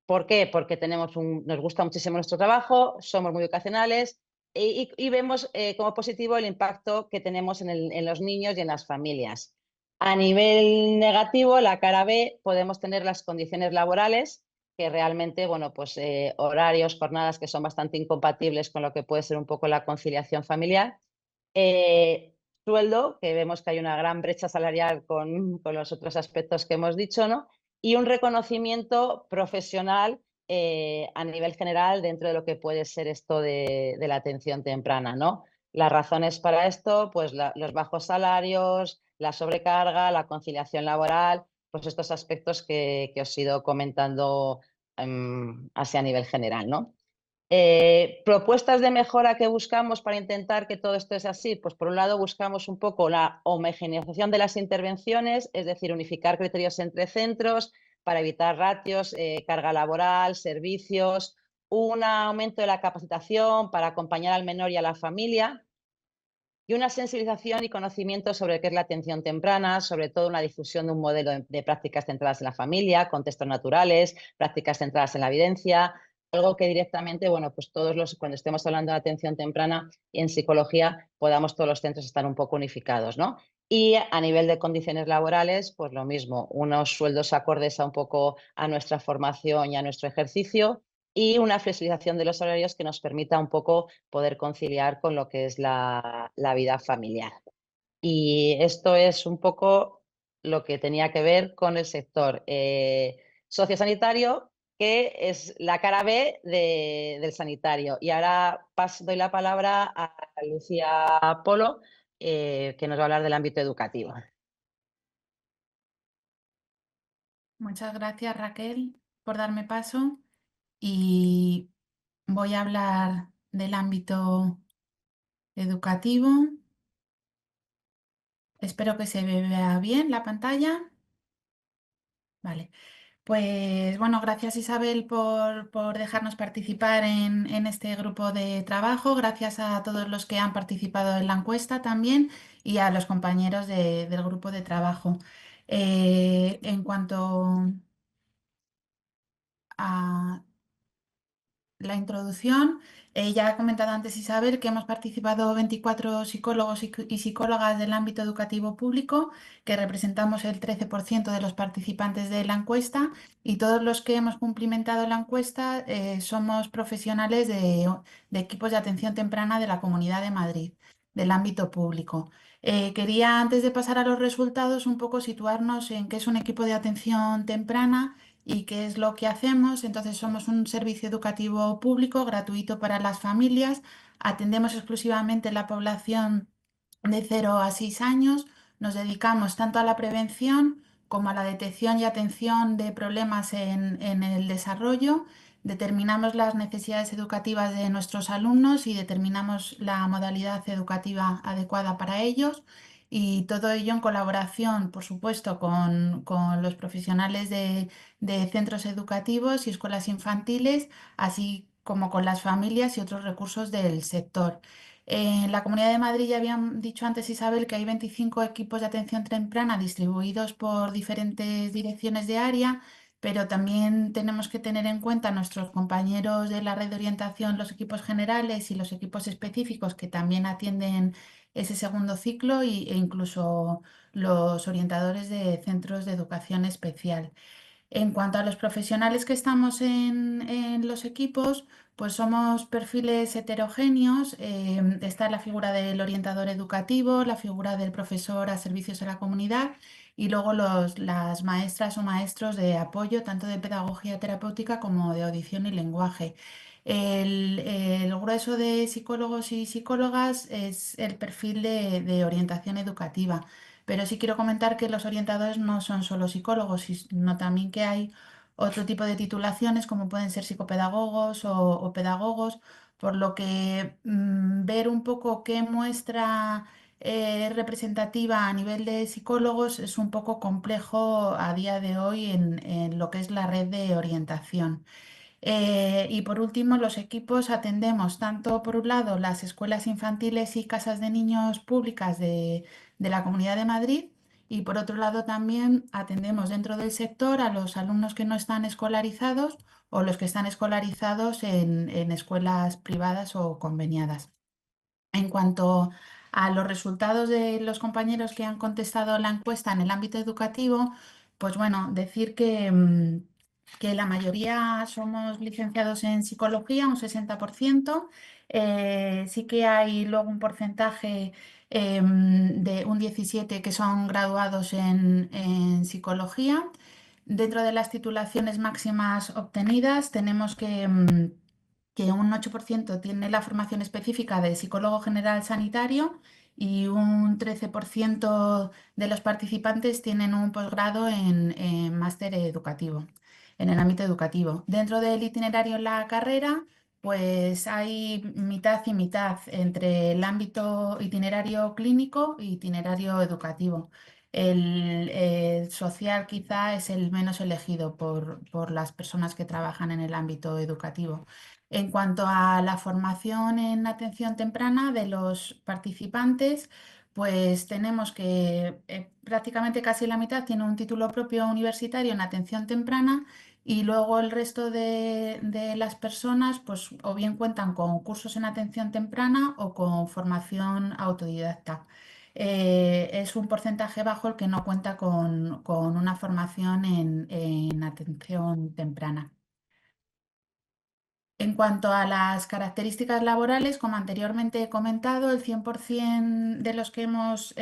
¿Por qué? Porque nos gusta muchísimo nuestro trabajo, somos muy vocacionales y vemos como positivo el impacto que tenemos en los niños y en las familias. A nivel negativo, la cara B, podemos tener las condiciones laborales, que realmente, bueno, pues horarios, jornadas que son bastante incompatibles con lo que puede ser un poco la conciliación familiar. Sueldo, que vemos que hay una gran brecha salarial con los otros aspectos que hemos dicho, ¿no? Y un reconocimiento profesional a nivel general dentro de lo que puede ser esto de la atención temprana, ¿no? Las razones para esto, pues los bajos salarios, la sobrecarga, la conciliación laboral, pues estos aspectos que os he ido comentando así a nivel general, ¿no? Propuestas de mejora que buscamos para intentar que todo esto es así, pues por un lado buscamos un poco la homogeneización de las intervenciones, es decir, unificar criterios entre centros para evitar ratios, carga laboral, servicios, un aumento de la capacitación para acompañar al menor y a la familia y una sensibilización y conocimiento sobre qué es la atención temprana, sobre todo una difusión de un modelo de prácticas centradas en la familia, contextos naturales, prácticas centradas en la evidencia, algo que directamente, bueno, pues cuando estemos hablando de atención temprana y en psicología, podamos todos los centros estar un poco unificados, ¿no? Y a nivel de condiciones laborales, pues lo mismo, unos sueldos acordes a un poco a nuestra formación y a nuestro ejercicio, y una flexibilización de los horarios que nos permita un poco poder conciliar con lo que es la vida familiar. Y esto es un poco lo que tenía que ver con el sector sociosanitario, que es la cara B del sanitario. Y ahora doy la palabra a Lucía Polo, que nos va a hablar del ámbito educativo. Muchas gracias, Raquel, por darme paso, y voy a hablar del ámbito educativo. Espero que se vea bien la pantalla. Vale. Pues bueno, gracias Isabel por dejarnos participar en este grupo de trabajo. Gracias a todos los que han participado en la encuesta también y a los compañeros del grupo de trabajo. En cuanto a la introducción, ya ha comentado antes Isabel que hemos participado 24 psicólogos y psicólogas del ámbito educativo público, que representamos el 13% de los participantes de la encuesta, y todos los que hemos cumplimentado la encuesta somos profesionales de equipos de atención temprana de la Comunidad de Madrid, del ámbito público. Quería, antes de pasar a los resultados, un poco situarnos en qué es un equipo de atención temprana y qué es lo que hacemos. Entonces, somos un servicio educativo público gratuito para las familias. Atendemos exclusivamente la población de 0 a 6 años. Nos dedicamos tanto a la prevención como a la detección y atención de problemas en el desarrollo. Determinamos las necesidades educativas de nuestros alumnos y determinamos la modalidad educativa adecuada para ellos. Y todo ello en colaboración, por supuesto, con los profesionales de centros educativos y escuelas infantiles, así como con las familias y otros recursos del sector. En la Comunidad de Madrid ya habían dicho antes, Isabel, que hay 25 equipos de atención temprana distribuidos por diferentes direcciones de área, pero también tenemos que tener en cuenta a nuestros compañeros de la red de orientación, los equipos generales y los equipos específicos que también atienden ese segundo ciclo, e incluso los orientadores de centros de educación especial. En cuanto a los profesionales que estamos en los equipos, pues somos perfiles heterogéneos. Está la figura del orientador educativo, la figura del profesor a servicios de la comunidad, y luego las maestras o maestros de apoyo, tanto de pedagogía terapéutica como de audición y lenguaje. El grueso de psicólogos y psicólogas es el perfil de orientación educativa. Pero sí quiero comentar que los orientadores no son solo psicólogos, sino también que hay otro tipo de titulaciones, como pueden ser psicopedagogos o pedagogos, por lo que ver un poco qué muestra representativa a nivel de psicólogos es un poco complejo a día de hoy en lo que es la red de orientación. Y por último, los equipos atendemos tanto por un lado las escuelas infantiles y casas de niños públicas de la Comunidad de Madrid, y por otro lado también atendemos dentro del sector a los alumnos que no están escolarizados o los que están escolarizados en escuelas privadas o conveniadas. En cuanto a los resultados de los compañeros que han contestado la encuesta en el ámbito educativo, pues bueno, decir que la mayoría somos licenciados en psicología, un 60%. Sí que hay luego un porcentaje de un 17% que son graduados en psicología. Dentro de las titulaciones máximas obtenidas tenemos que un 8% tiene la formación específica de psicólogo general sanitario, y un 13% de los participantes tienen un posgrado en máster educativo, en el ámbito educativo. Dentro del itinerario en la carrera, pues hay mitad y mitad entre el ámbito itinerario clínico e itinerario educativo. El social quizá es el menos elegido por las personas que trabajan en el ámbito educativo. En cuanto a la formación en atención temprana de los participantes, pues tenemos que prácticamente casi la mitad tiene un título propio universitario en atención temprana, y luego el resto de las personas pues o bien cuentan con cursos en atención temprana o con formación autodidacta. Es un porcentaje bajo el que no cuenta con una formación en atención temprana. En cuanto a las características laborales, como anteriormente he comentado, el 100% de los que hemos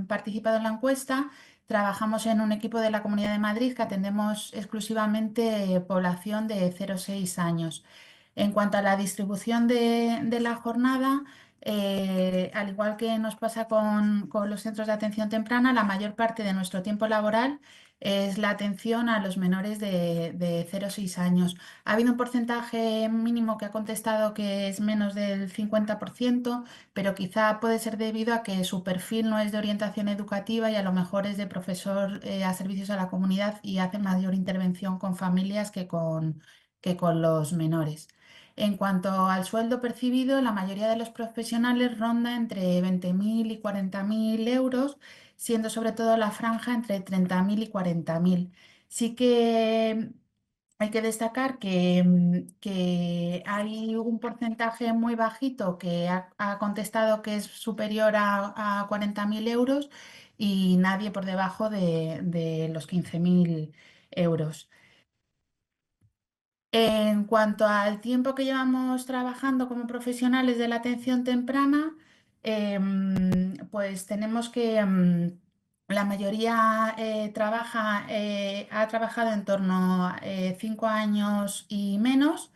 participado en la encuesta trabajamos en un equipo de la Comunidad de Madrid que atendemos exclusivamente población de 0 a 6 años. En cuanto a la distribución de la jornada, al igual que nos pasa con los centros de atención temprana, la mayor parte de nuestro tiempo laboral es la atención a los menores de 0 a 6 años. Ha habido un porcentaje mínimo que ha contestado que es menos del 50%, pero quizá puede ser debido a que su perfil no es de orientación educativa y a lo mejor es de profesor a servicios a la comunidad y hace mayor intervención con familias que con los menores. En cuanto al sueldo percibido, la mayoría de los profesionales ronda entre 20.000 y 40.000 euros, siendo sobre todo la franja entre 30.000 y 40.000. Sí que hay que destacar que hay un porcentaje muy bajito que ha contestado que es superior a 40.000 euros y nadie por debajo de los 15.000 euros. En cuanto al tiempo que llevamos trabajando como profesionales de la atención temprana, pues tenemos que la mayoría ha trabajado en torno a 5 años y menos.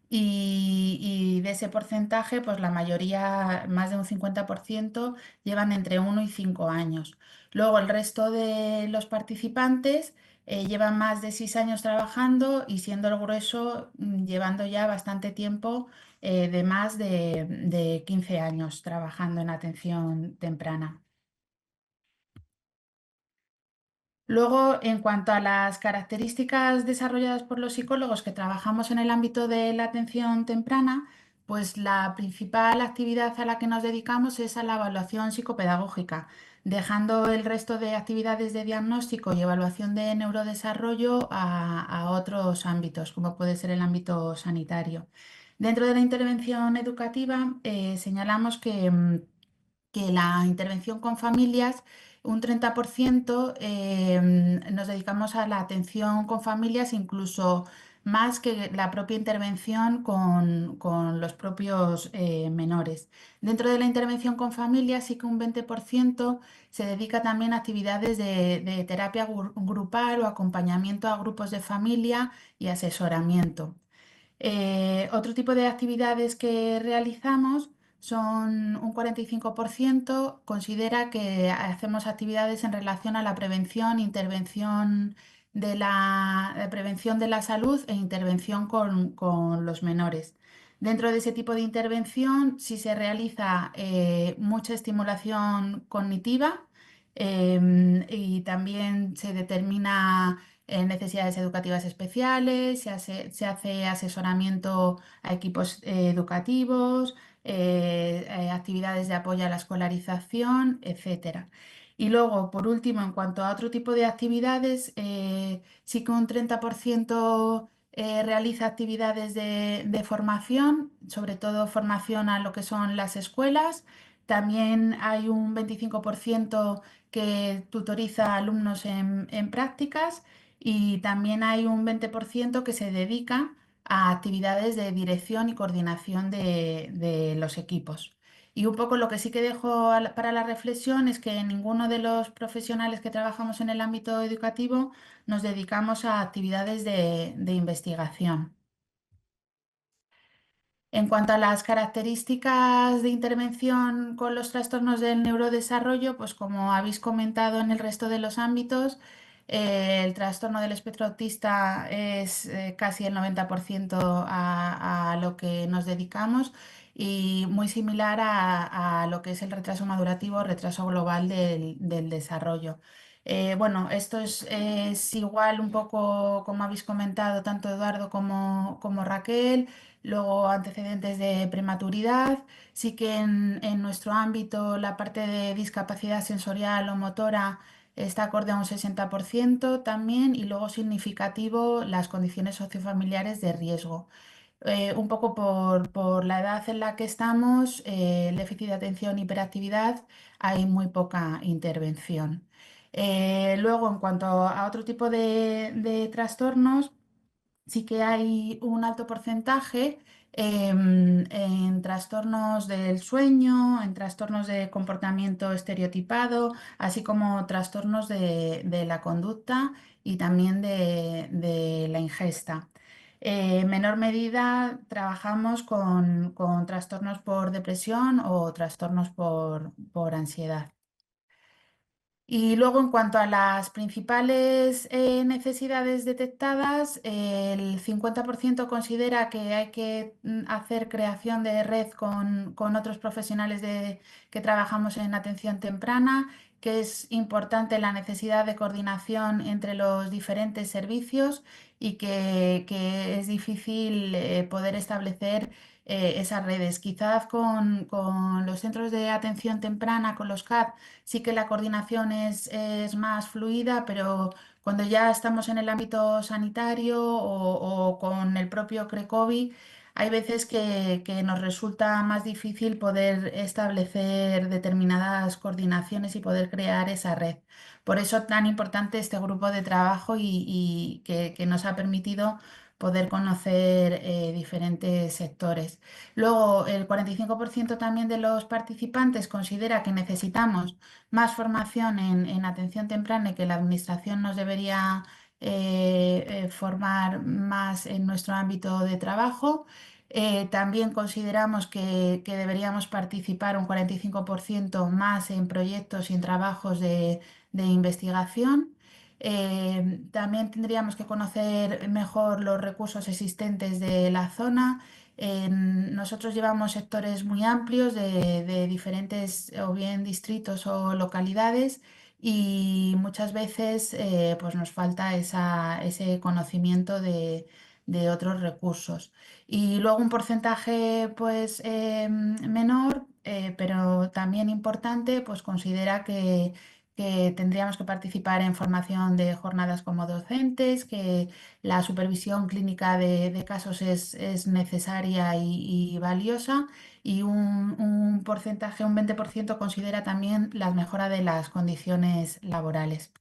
Y de ese porcentaje, pues la mayoría, más de un 50%, llevan entre 1 y 5 años. Luego el resto de los participantes llevan más de 6 años trabajando y siendo el grueso, llevando ya bastante tiempo, de más de 15 años trabajando en atención temprana. Luego, en cuanto a las características desarrolladas por los psicólogos que trabajamos en el ámbito de la atención temprana, pues la principal actividad a la que nos dedicamos es a la evaluación psicopedagógica, dejando el resto de actividades de diagnóstico y evaluación de neurodesarrollo a otros ámbitos, como puede ser el ámbito sanitario. Dentro de la intervención educativa, señalamos que la intervención con familias, un 30% nos dedicamos a la atención con familias, incluso más que la propia intervención con los propios menores. Dentro de la intervención con familias, sí que un 20% se dedica también a actividades de terapia grupal o acompañamiento a grupos de familia y asesoramiento. Otro tipo de actividades que realizamos son un 45% considera que hacemos actividades en relación a la prevención, intervención prevención de la salud e intervención con los menores. Dentro de ese tipo de intervención, sí se realiza mucha estimulación cognitiva, y también se determina necesidades educativas especiales, se hace asesoramiento a equipos educativos, actividades de apoyo a la escolarización, etcétera. Y luego, por último, en cuanto a otro tipo de actividades, sí que un 30% realiza actividades de formación, sobre todo formación a lo que son las escuelas. También hay un 25% que tutoriza a alumnos en prácticas y también hay un 20% que se dedica a actividades de dirección y coordinación de los equipos. Y un poco lo que sí que dejo para la reflexión es que ninguno de los profesionales que trabajamos en el ámbito educativo nos dedicamos a actividades de investigación. En cuanto a las características de intervención con los trastornos del neurodesarrollo, pues como habéis comentado en el resto de los ámbitos, el trastorno del espectro autista es casi el 90% a lo que nos dedicamos y muy similar a lo que es el retraso madurativo o retraso global del desarrollo. Bueno, esto es igual un poco como habéis comentado tanto Eduardo como Raquel. Luego, antecedentes de prematuridad. Sí que en nuestro ámbito la parte de discapacidad sensorial o motora está acorde a un 60% también y luego significativo las condiciones sociofamiliares de riesgo. Un poco por la edad en la que estamos, el déficit de atención, hiperactividad, hay muy poca intervención. Luego, en cuanto a otro tipo de trastornos, sí que hay un alto porcentaje en trastornos del sueño, en trastornos de comportamiento estereotipado, así como trastornos de la conducta y también de la ingesta. En menor medida trabajamos con trastornos por depresión o trastornos por ansiedad. Y luego, en cuanto a las principales necesidades detectadas, el 50% considera que hay que hacer creación de red con otros profesionales que trabajamos en atención temprana, que es importante la necesidad de coordinación entre los diferentes servicios y que es difícil poder establecer esas redes. Quizás con los centros de atención temprana, con los CAD, sí que la coordinación es más fluida, pero cuando ya estamos en el ámbito sanitario o con el propio CRECOVI, hay veces que nos resulta más difícil poder establecer determinadas coordinaciones y poder crear esa red. Por eso tan importante este grupo de trabajo y que nos ha permitido poder conocer diferentes sectores. Luego, el 45% también de los participantes considera que necesitamos más formación en atención temprana y que la administración nos debería formar más en nuestro ámbito de trabajo. También consideramos que deberíamos participar un 45% más en proyectos y en trabajos de investigación. También tendríamos que conocer mejor los recursos existentes de la zona. Nosotros llevamos sectores muy amplios de diferentes o bien distritos o localidades y muchas veces pues nos falta ese conocimiento de otros recursos. Y luego un porcentaje pues menor, pero también importante, pues considera que tendríamos que participar en formación de jornadas como docentes, que la supervisión clínica de casos es necesaria y valiosa y un porcentaje, un 20% considera también la mejora de las condiciones laborales.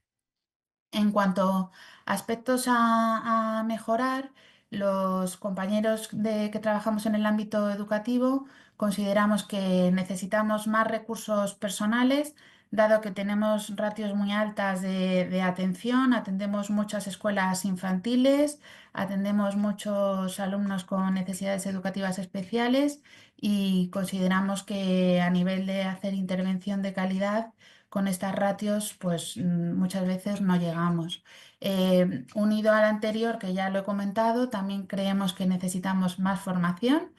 En cuanto a aspectos a mejorar, los compañeros que trabajamos en el ámbito educativo consideramos que necesitamos más recursos personales, dado que tenemos ratios muy altas de atención, atendemos muchas escuelas infantiles, atendemos muchos alumnos con necesidades educativas especiales y consideramos que a nivel de hacer intervención de calidad, con estas ratios, pues muchas veces no llegamos. Unido al anterior, que ya lo he comentado, también creemos que necesitamos más formación.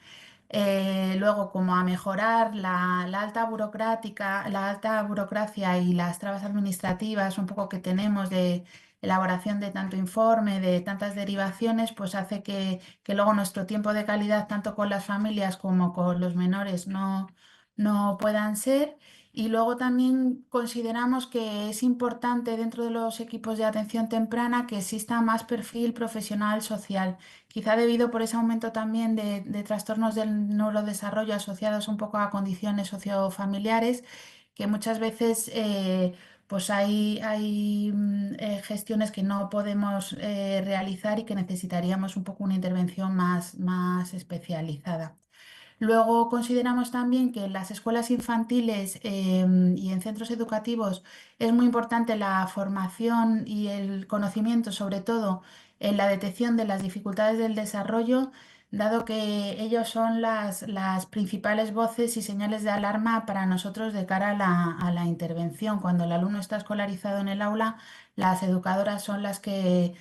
Luego, como a mejorar la alta burocrática, la alta burocracia y las trabas administrativas un poco que tenemos de elaboración de tanto informe, de tantas derivaciones, pues hace que luego nuestro tiempo de calidad, tanto con las familias como con los menores, no puedan ser. Y luego también consideramos que es importante dentro de los equipos de atención temprana que exista más perfil profesional social, quizá debido por ese aumento también de trastornos del neurodesarrollo asociados un poco a condiciones sociofamiliares, que muchas veces pues hay gestiones que no podemos realizar y que necesitaríamos un poco una intervención más especializada. Luego consideramos también que en las escuelas infantiles y en centros educativos es muy importante la formación y el conocimiento, sobre todo en la detección de las dificultades del desarrollo, dado que ellos son las principales voces y señales de alarma para nosotros de cara a la intervención. Cuando el alumno está escolarizado en el aula, las educadoras son las que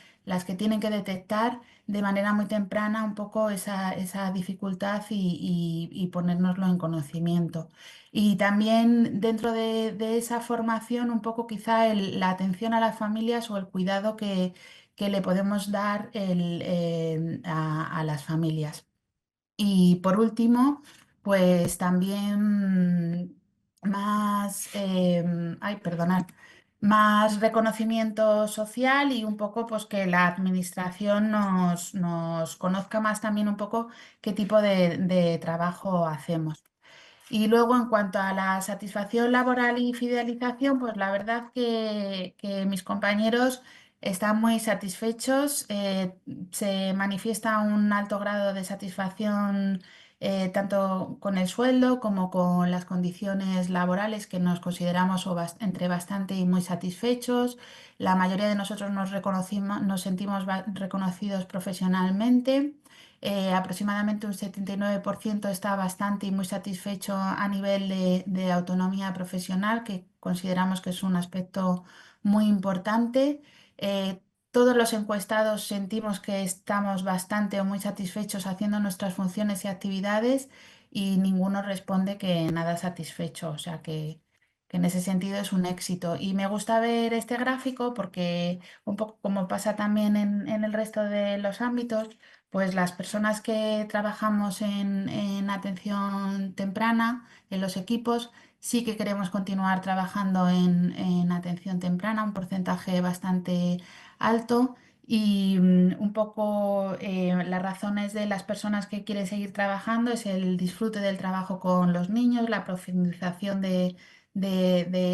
tienen que detectar de manera muy temprana un poco esa dificultad y ponérnoslo en conocimiento. Y también dentro de esa formación un poco quizá la atención a las familias o el cuidado que le podemos dar a las familias. Y por último, pues también perdonad, más reconocimiento social y un poco pues que la administración nos conozca más también un poco qué tipo de trabajo hacemos. Y luego, en cuanto a la satisfacción laboral y fidelización, pues la verdad que mis compañeros están muy satisfechos, se manifiesta un alto grado de satisfacción tanto con el sueldo como con las condiciones laborales que nos consideramos entre bastante y muy satisfechos. La mayoría de nosotros nos sentimos reconocidos profesionalmente. Aproximadamente un 79% está bastante y muy satisfecho a nivel de autonomía profesional, que consideramos que es un aspecto muy importante. Eh, todos los encuestados sentimos que estamos bastante o muy satisfechos haciendo nuestras funciones y actividades y ninguno responde que nada satisfecho, o sea que en ese sentido es un éxito. Y me gusta ver este gráfico porque un poco como pasa también en el resto de los ámbitos, pues las personas que trabajamos en atención temprana, en los equipos, sí que queremos continuar trabajando en atención temprana, un porcentaje bastante alto. Y un poco las razones de las personas que quieren seguir trabajando es el disfrute del trabajo con los niños, la profundización de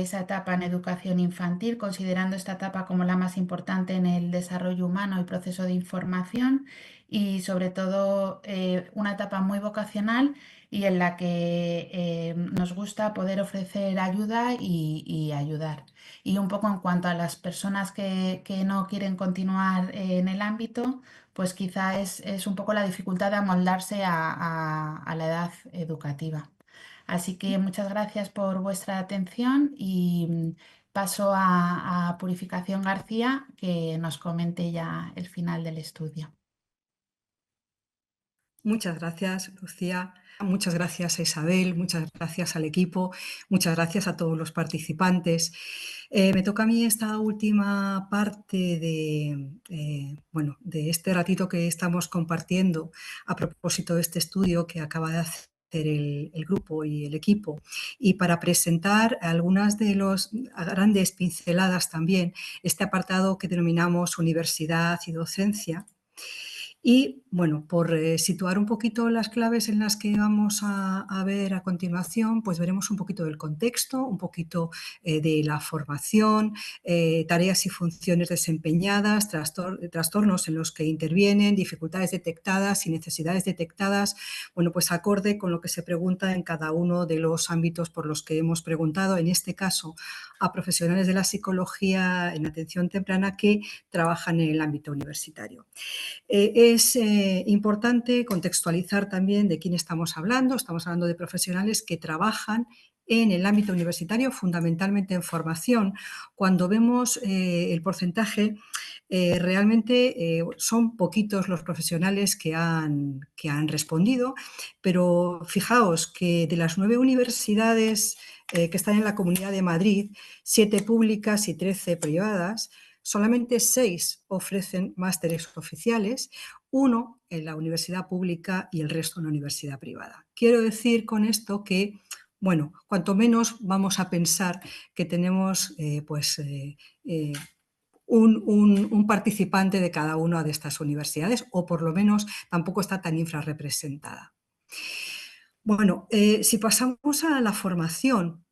esa etapa en educación infantil, considerando esta etapa como la más importante en el desarrollo humano y proceso de información, y sobre todo una etapa muy vocacional y en la que nos gusta poder ofrecer ayuda y ayudar. Y un poco en cuanto a las personas que no quieren continuar en el ámbito, pues quizá es un poco la dificultad de amoldarse a la edad educativa. Así que muchas gracias por vuestra atención y paso a Purificación García, que nos comente ya el final del estudio. Muchas gracias, Lucía. Muchas gracias a Isabel, muchas gracias al equipo, muchas gracias a todos los participantes. Me toca a mí esta última parte de este ratito que estamos compartiendo a propósito de este estudio que acaba de hacer el grupo y el equipo, y para presentar algunas de las grandes pinceladas también, este apartado que denominamos universidad y docencia. Y bueno, por situar un poquito las claves en las que vamos a ver a continuación, pues veremos un poquito del contexto, un poquito de la formación, tareas y funciones desempeñadas, trastornos en los que intervienen, dificultades detectadas y necesidades detectadas, bueno, pues acorde con lo que se pregunta en cada uno de los ámbitos por los que hemos preguntado, en este caso a profesionales de la psicología en atención temprana que trabajan en el ámbito universitario. Es importante contextualizar también de quién estamos hablando. Estamos hablando de profesionales que trabajan en el ámbito universitario, fundamentalmente en formación. Cuando vemos el porcentaje, realmente son poquitos los profesionales que han respondido, pero fijaos que de las 9 universidades que están en la Comunidad de Madrid, 7 públicas y 13 privadas, solamente 6 ofrecen másteres oficiales, 1 en la universidad pública y el resto en la universidad privada. Quiero decir con esto que, bueno, cuanto menos vamos a pensar que tenemos un participante de cada una de estas universidades, o por lo menos tampoco está tan infrarrepresentada. Bueno, si pasamos a la formación,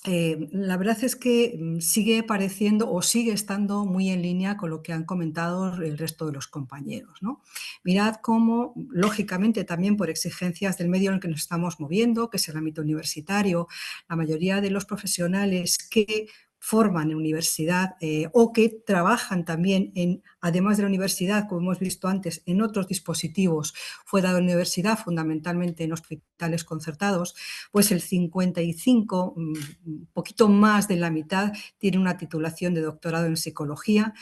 la verdad es que sigue pareciendo o sigue estando muy en línea con lo que han comentado el resto de los compañeros, ¿no? Mirad cómo, lógicamente, también por exigencias del medio en el que nos estamos moviendo, que es el ámbito universitario, la mayoría de los profesionales que forman en universidad o que trabajan también, además de la universidad, como hemos visto antes, en otros dispositivos fuera de la universidad, fundamentalmente en hospitales concertados, pues el 55, un poquito más de la mitad, tiene una titulación de doctorado en psicología.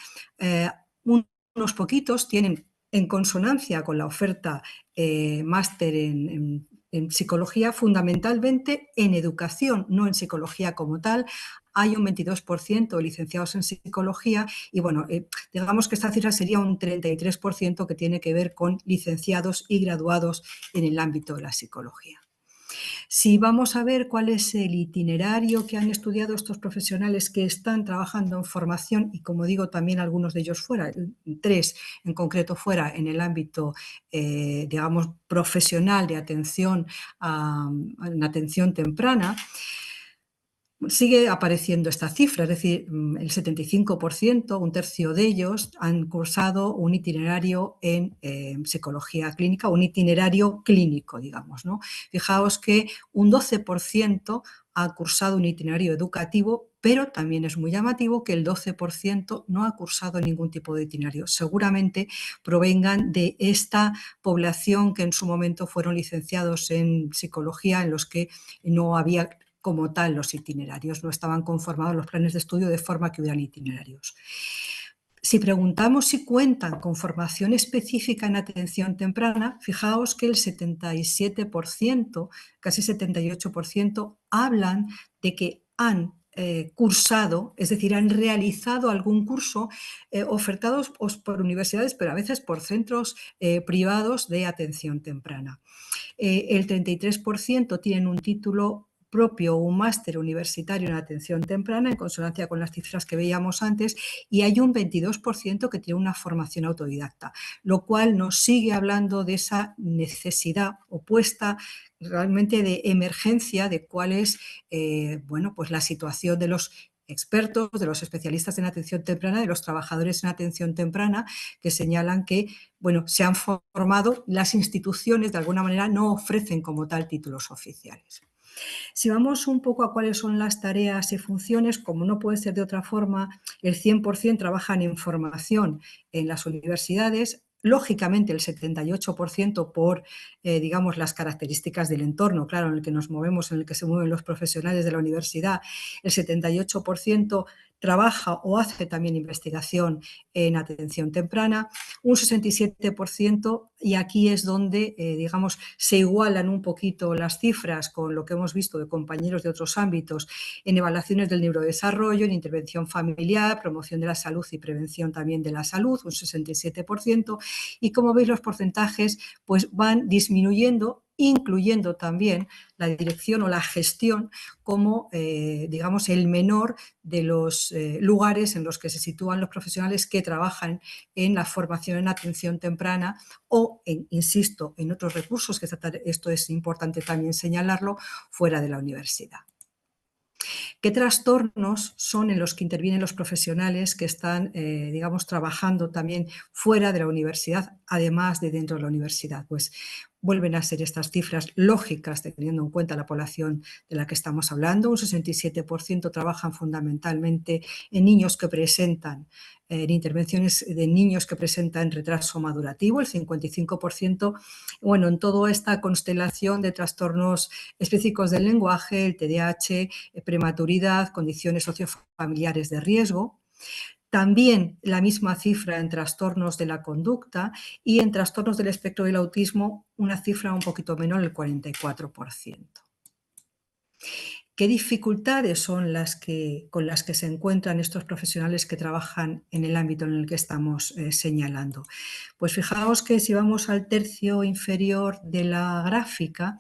Unos poquitos tienen, en consonancia con la oferta máster en psicología, fundamentalmente en educación, no en psicología como tal. Hay un 22% de licenciados en psicología y, bueno, digamos que esta cifra sería un 33% que tiene que ver con licenciados y graduados en el ámbito de la psicología. Si vamos a ver cuál es el itinerario que han estudiado estos profesionales que están trabajando en formación, y como digo, también algunos de ellos fuera, 3 en concreto fuera en el ámbito, digamos, profesional de atención, en atención temprana, sigue apareciendo esta cifra, es decir, el 75%, un tercio de ellos, han cursado un itinerario en psicología clínica, un itinerario clínico, digamos, ¿no? Fijaos que un 12% ha cursado un itinerario educativo, pero también es muy llamativo que el 12% no ha cursado ningún tipo de itinerario. Seguramente provengan de esta población que en su momento fueron licenciados en psicología, en los que no había como tal los itinerarios, no estaban conformados los planes de estudio de forma que hubieran itinerarios. Si preguntamos si cuentan con formación específica en atención temprana, fijaos que el 77%, casi 78%, hablan de que han cursado, es decir, han realizado algún curso ofertados por universidades, pero a veces por centros privados de atención temprana. El 33% tienen un título propio o un máster universitario en atención temprana, en consonancia con las cifras que veíamos antes, y hay un 22% que tiene una formación autodidacta, lo cual nos sigue hablando de esa necesidad opuesta realmente de emergencia de cuál es bueno, pues la situación de los expertos, de los especialistas en atención temprana, de los trabajadores en atención temprana, que señalan que bueno, se han formado, las instituciones de alguna manera no ofrecen como tal títulos oficiales. Si vamos un poco a cuáles son las tareas y funciones, como no puede ser de otra forma, el 100% trabajan en formación en las universidades. Lógicamente el 78% por, digamos, las características del entorno, claro, en el que nos movemos, en el que se mueven los profesionales de la universidad. El 78% trabaja o hace también investigación en atención temprana, un 67%, y aquí es donde, digamos, se igualan un poquito las cifras con lo que hemos visto de compañeros de otros ámbitos en evaluaciones del neurodesarrollo, en intervención familiar, promoción de la salud y prevención también de la salud, un 67%, y como veis los porcentajes pues van disminuyendo, incluyendo también la dirección o la gestión como, digamos, el menor de los lugares en los que se sitúan los profesionales que trabajan en la formación en atención temprana o, insisto, en otros recursos, que esto es importante también señalarlo, fuera de la universidad. ¿Qué trastornos son en los que intervienen los profesionales que están, digamos, trabajando también fuera de la universidad, además de dentro de la universidad? Pues vuelven a ser estas cifras lógicas, teniendo en cuenta la población de la que estamos hablando. Un 67% trabajan fundamentalmente en niños que presentan, en intervenciones de niños que presentan retraso madurativo, el 55%, bueno, en toda esta constelación de trastornos específicos del lenguaje, el TDAH, prematuridad, condiciones sociofamiliares de riesgo. También la misma cifra en trastornos de la conducta y en trastornos del espectro del autismo una cifra un poquito menor, el 44%. ¿Qué dificultades son con las que se encuentran estos profesionales que trabajan en el ámbito en el que estamos señalando? Pues fijaos que si vamos al tercio inferior de la gráfica,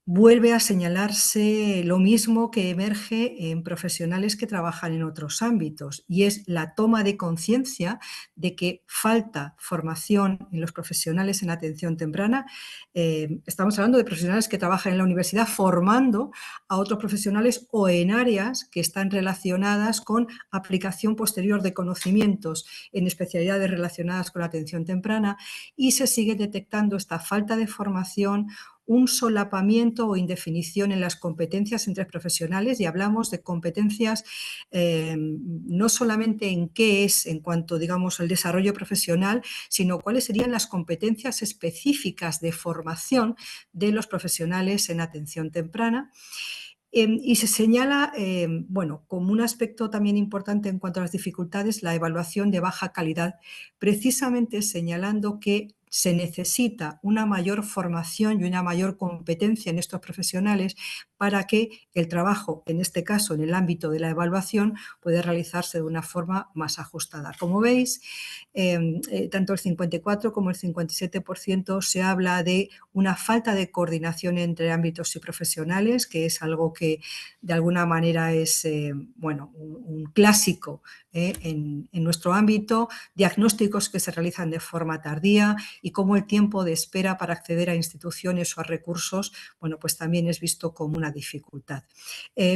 vuelve a señalarse lo mismo que emerge en profesionales que trabajan en otros ámbitos, y es la toma de conciencia de que falta formación en los profesionales en atención temprana. Estamos hablando de profesionales que trabajan en la universidad formando a otros profesionales o en áreas que están relacionadas con aplicación posterior de conocimientos en especialidades relacionadas con la atención temprana, y se sigue detectando esta falta de formación, un solapamiento o indefinición en las competencias entre profesionales, y hablamos de competencias no solamente en qué es en cuanto, digamos, al desarrollo profesional, sino cuáles serían las competencias específicas de formación de los profesionales en atención temprana. Y se señala, bueno, como un aspecto también importante en cuanto a las dificultades, la evaluación de baja calidad, precisamente señalando que se necesita una mayor formación y una mayor competencia en estos profesionales para que el trabajo, en este caso en el ámbito de la evaluación, pueda realizarse de una forma más ajustada. Como veis, tanto el 54 como el 57% se habla de una falta de coordinación entre ámbitos y profesionales, que es algo que de alguna manera es bueno, un clásico en nuestro ámbito, diagnósticos que se realizan de forma tardía y cómo el tiempo de espera para acceder a instituciones o a recursos, bueno, pues también es visto como una dificultad.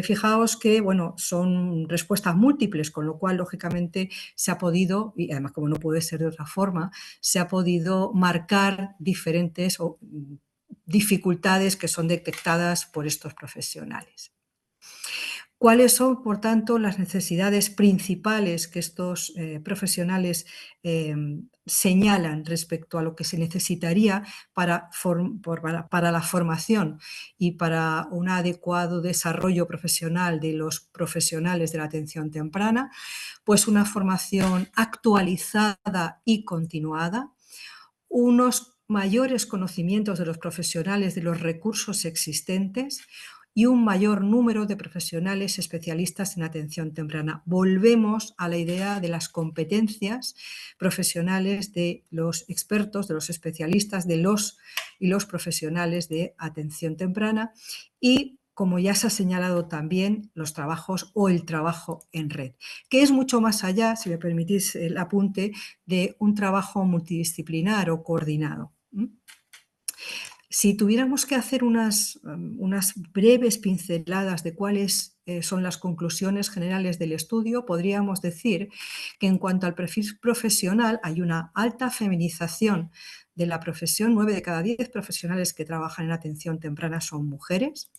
Fijaos que, bueno, son respuestas múltiples, con lo cual, lógicamente, se ha podido, y además como no puede ser de otra forma, se ha podido marcar diferentes dificultades que son detectadas por estos profesionales. ¿Cuáles son, por tanto, las necesidades principales que estos profesionales señalan respecto a lo que se necesitaría para la formación y para un adecuado desarrollo profesional de los profesionales de la atención temprana? Pues una formación actualizada y continuada, unos mayores conocimientos de los profesionales de los recursos existentes y un mayor número de profesionales especialistas en atención temprana. Volvemos a la idea de las competencias profesionales de los expertos, de los especialistas, de los profesionales de atención temprana y, como ya se ha señalado también, los trabajos o el trabajo en red, que es mucho más allá, si me permitís el apunte, de un trabajo multidisciplinar o coordinado. Si tuviéramos que hacer unas breves pinceladas de cuáles son las conclusiones generales del estudio, podríamos decir que en cuanto al perfil profesional hay una alta feminización de la profesión. 9 de cada 10 profesionales que trabajan en atención temprana son mujeres.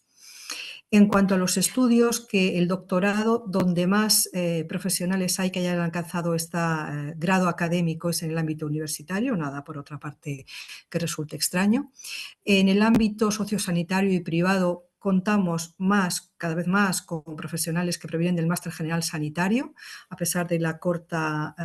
En cuanto a los estudios, que el doctorado donde más profesionales hay que hayan alcanzado este grado académico es en el ámbito universitario, nada por otra parte que resulte extraño. En el ámbito sociosanitario y privado contamos cada vez más con profesionales que provienen del máster general sanitario, a pesar de la corta,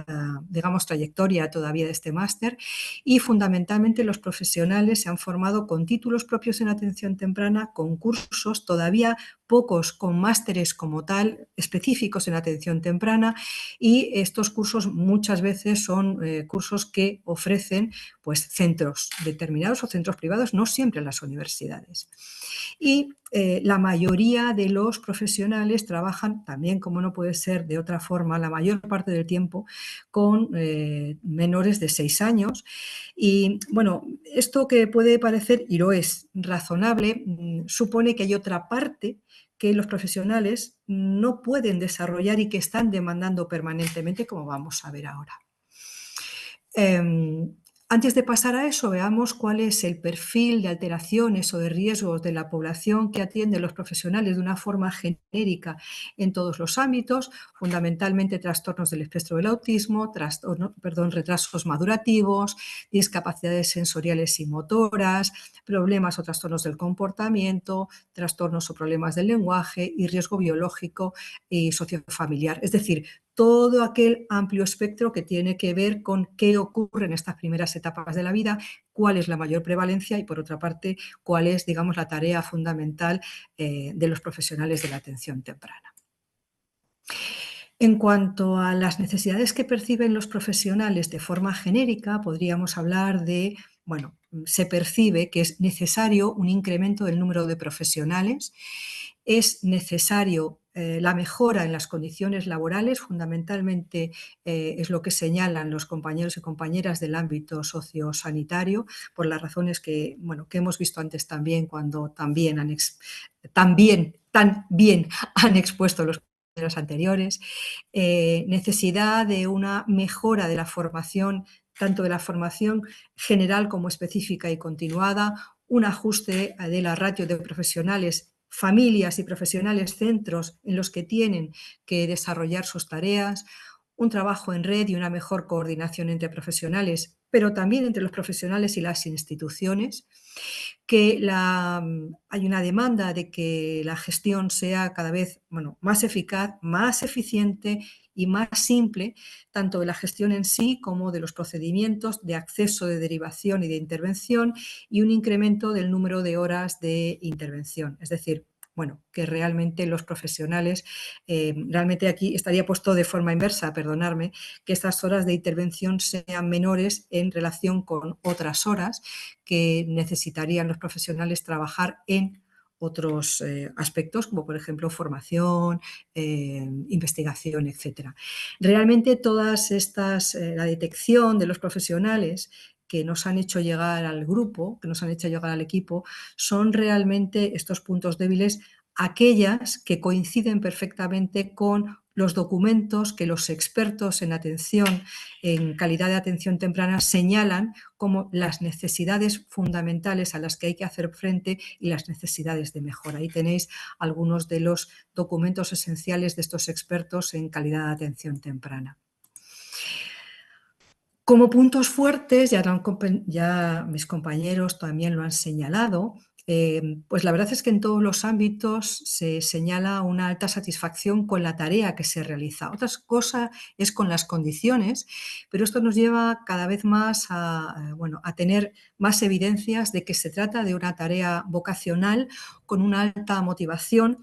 digamos, trayectoria todavía de este máster, y fundamentalmente los profesionales se han formado con títulos propios en atención temprana, con cursos, todavía pocos con másteres como tal, específicos en atención temprana, y estos cursos muchas veces son cursos que ofrecen pues, centros determinados o centros privados, no siempre en las universidades. Y la mayoría de los profesionales trabajan también, como no puede ser de otra forma, la mayor parte del tiempo con menores de 6 años. Y bueno, esto que puede parecer, y lo es, razonable, supone que hay otra parte que los profesionales no pueden desarrollar y que están demandando permanentemente, como vamos a ver ahora. Antes de pasar a eso, veamos cuál es el perfil de alteraciones o de riesgos de la población que atienden los profesionales de una forma genérica en todos los ámbitos, fundamentalmente trastornos del espectro del autismo, retrasos madurativos, discapacidades sensoriales y motoras, problemas o trastornos del comportamiento, trastornos o problemas del lenguaje y riesgo biológico y sociofamiliar. Es decir, todo aquel amplio espectro que tiene que ver con qué ocurre en estas primeras etapas de la vida, cuál es la mayor prevalencia y, por otra parte, cuál es, digamos, la tarea fundamental de los profesionales de la atención temprana. En cuanto a las necesidades que perciben los profesionales de forma genérica, podríamos hablar de, bueno, se percibe que es necesario un incremento del número de profesionales, es necesario la mejora en las condiciones laborales, fundamentalmente es lo que señalan los compañeros y compañeras del ámbito sociosanitario, por las razones que, bueno, que hemos visto antes también, cuando tan bien han expuesto los compañeros anteriores. Necesidad de una mejora de la formación, tanto de la formación general como específica y continuada, un ajuste de la ratio de profesionales, familias y profesionales, centros en los que tienen que desarrollar sus tareas, un trabajo en red y una mejor coordinación entre profesionales, pero también entre los profesionales y las instituciones, que hay una demanda de que la gestión sea cada vez, bueno, más eficaz, más eficiente y más simple, tanto de la gestión en sí como de los procedimientos de acceso, de derivación y de intervención, y un incremento del número de horas de intervención. Es decir, bueno, que realmente los profesionales, realmente aquí estaría puesto de forma inversa, perdonadme, que estas horas de intervención sean menores en relación con otras horas que necesitarían los profesionales trabajar en otros aspectos, como por ejemplo formación, investigación, etc. Realmente todas estas, la detección de los profesionales que nos han hecho llegar al grupo, que nos han hecho llegar al equipo, son realmente estos puntos débiles, aquellas que coinciden perfectamente con los documentos que los expertos en atención, en calidad de atención temprana, señalan como las necesidades fundamentales a las que hay que hacer frente y las necesidades de mejora. Ahí tenéis algunos de los documentos esenciales de estos expertos en calidad de atención temprana. Como puntos fuertes, ya mis compañeros también lo han señalado, pues la verdad es que en todos los ámbitos se señala una alta satisfacción con la tarea que se realiza. Otra cosa es con las condiciones, pero esto nos lleva cada vez más a tener más evidencias de que se trata de una tarea vocacional con una alta motivación,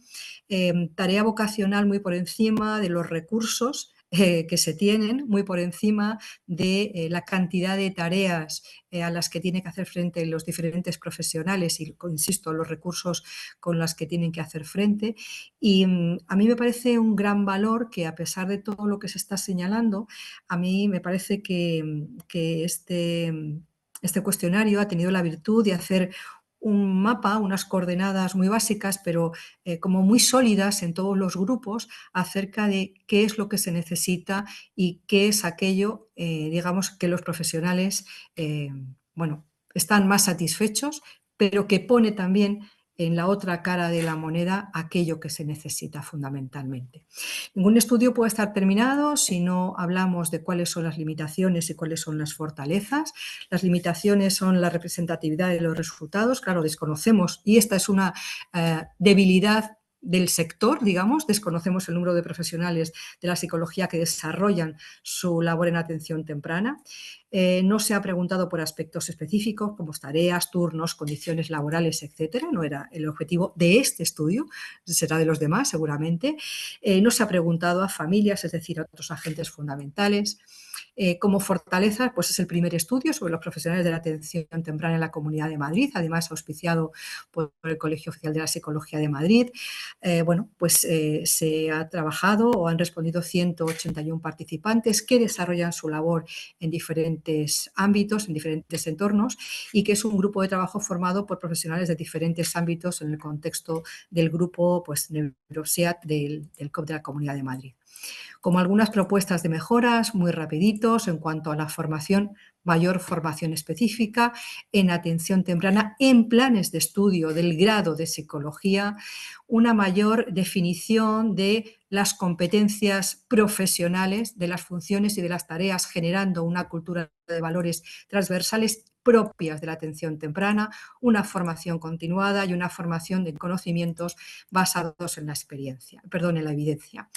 tarea vocacional muy por encima de los recursos que se tienen, muy por encima de la cantidad de tareas a las que tienen que hacer frente los diferentes profesionales y, insisto, los recursos con los que tienen que hacer frente. Y a mí me parece un gran valor que, a pesar de todo lo que se está señalando, a mí me parece que este cuestionario ha tenido la virtud de hacer un mapa, unas coordenadas muy básicas, pero como muy sólidas en todos los grupos acerca de qué es lo que se necesita y qué es aquello, digamos, que los profesionales, están más satisfechos, pero que pone también en la otra cara de la moneda aquello que se necesita fundamentalmente. Ningún estudio puede estar terminado si no hablamos de cuáles son las limitaciones y cuáles son las fortalezas. Las limitaciones son la representatividad de los resultados, claro, desconocemos, y esta es una debilidad del sector, digamos, desconocemos el número de profesionales de la psicología que desarrollan su labor en atención temprana. No se ha preguntado por aspectos específicos como tareas, turnos, condiciones laborales, etcétera. No era el objetivo de este estudio, será de los demás seguramente. No se ha preguntado a familias, es decir, a otros agentes fundamentales. Como fortaleza, pues es el primer estudio sobre los profesionales de la atención temprana en la Comunidad de Madrid, además auspiciado por el Colegio Oficial de la Psicología de Madrid. Se ha trabajado o han respondido 181 participantes que desarrollan su labor en diferentes ámbitos, en diferentes entornos, y que es un grupo de trabajo formado por profesionales de diferentes ámbitos en el contexto del grupo Neurosiat del COP de la Comunidad de Madrid. Como algunas propuestas de mejoras, muy rapiditos, en cuanto a la formación, mayor formación específica en atención temprana, en planes de estudio del grado de psicología, una mayor definición de las competencias profesionales, de las funciones y de las tareas, generando una cultura de valores transversales propias de la atención temprana, una formación continuada y una formación de conocimientos basados en la en la evidencia.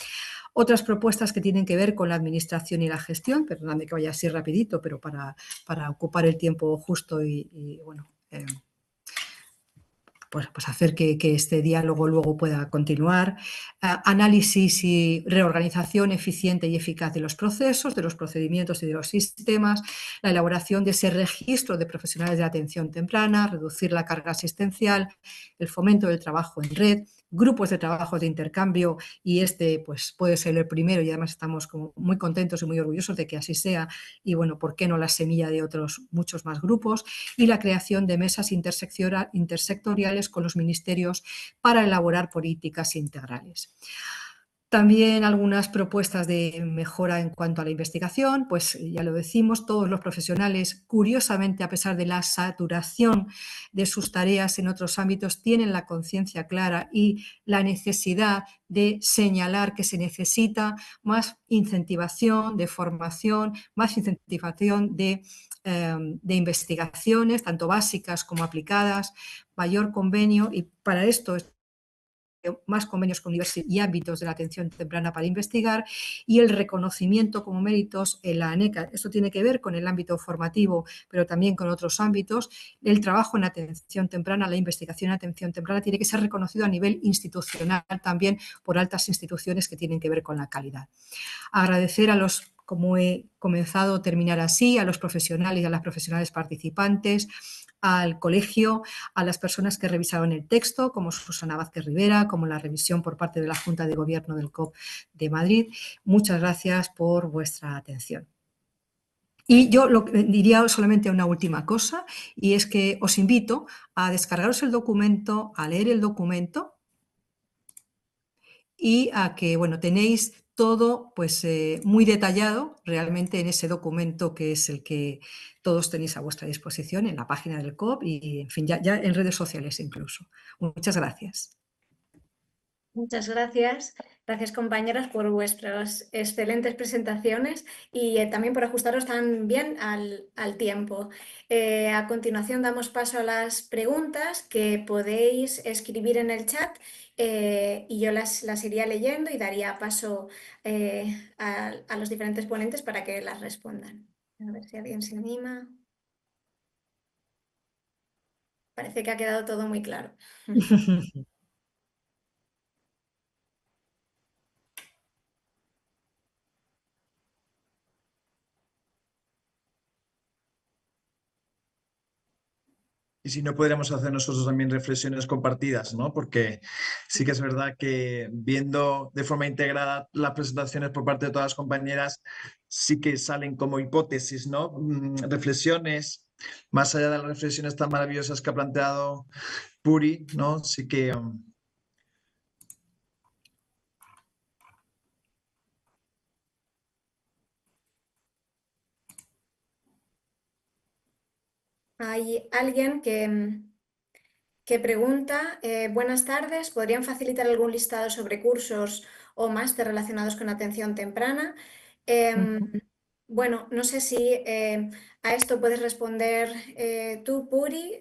Otras propuestas que tienen que ver con la administración y la gestión, perdóname que vaya así rapidito, pero para ocupar el tiempo justo pues hacer que este diálogo luego pueda continuar. Análisis y reorganización eficiente y eficaz de los procesos, de los procedimientos y de los sistemas, la elaboración de ese registro de profesionales de atención temprana, reducir la carga asistencial, el fomento del trabajo en red, grupos de trabajo de intercambio, y pues puede ser el primero, y además estamos como muy contentos y muy orgullosos de que así sea, y bueno, ¿por qué no la semilla de otros muchos más grupos? Y la creación de mesas intersectoriales con los ministerios para elaborar políticas integrales. También algunas propuestas de mejora en cuanto a la investigación, pues ya lo decimos, todos los profesionales, curiosamente, a pesar de la saturación de sus tareas en otros ámbitos, tienen la conciencia clara y la necesidad de señalar que se necesita más incentivación de formación, más incentivación de investigaciones, tanto básicas como aplicadas, mayor convenio, y para esto más convenios con universidades y ámbitos de la atención temprana para investigar, y el reconocimiento como méritos en la ANECA. Esto tiene que ver con el ámbito formativo, pero también con otros ámbitos. El trabajo en atención temprana, la investigación en atención temprana, tiene que ser reconocido a nivel institucional también por altas instituciones que tienen que ver con la calidad. Agradecer a los como he comenzado, terminar así, a los profesionales y a las profesionales participantes, al colegio, a las personas que revisaron el texto, como Susana Vázquez Rivera, como la revisión por parte de la Junta de Gobierno del COP de Madrid. Muchas gracias por vuestra atención. Y yo diría solamente una última cosa, y es que os invito a descargaros el documento, a leer el documento y a que, bueno, tenéis todo pues, muy detallado realmente en ese documento que es el que todos tenéis a vuestra disposición en la página del COP y en fin, ya en redes sociales incluso. Muchas gracias. Muchas gracias. Gracias, compañeras, por vuestras excelentes presentaciones y también por ajustaros tan bien al tiempo. A continuación damos paso a las preguntas que podéis escribir en el chat y yo las iría leyendo y daría paso a los diferentes ponentes para que las respondan. A ver si alguien se anima. Parece que ha quedado todo muy claro. Y si no, podríamos hacer nosotros también reflexiones compartidas, ¿no? Porque sí que es verdad que viendo de forma integrada las presentaciones por parte de todas las compañeras, sí que salen como hipótesis, ¿no? Reflexiones, más allá de las reflexiones tan maravillosas que ha planteado Puri, ¿no? Sí que... Hay alguien que pregunta, buenas tardes, ¿podrían facilitar algún listado sobre cursos o máster relacionados con atención temprana? Bueno, no sé si a esto puedes responder tú, Puri,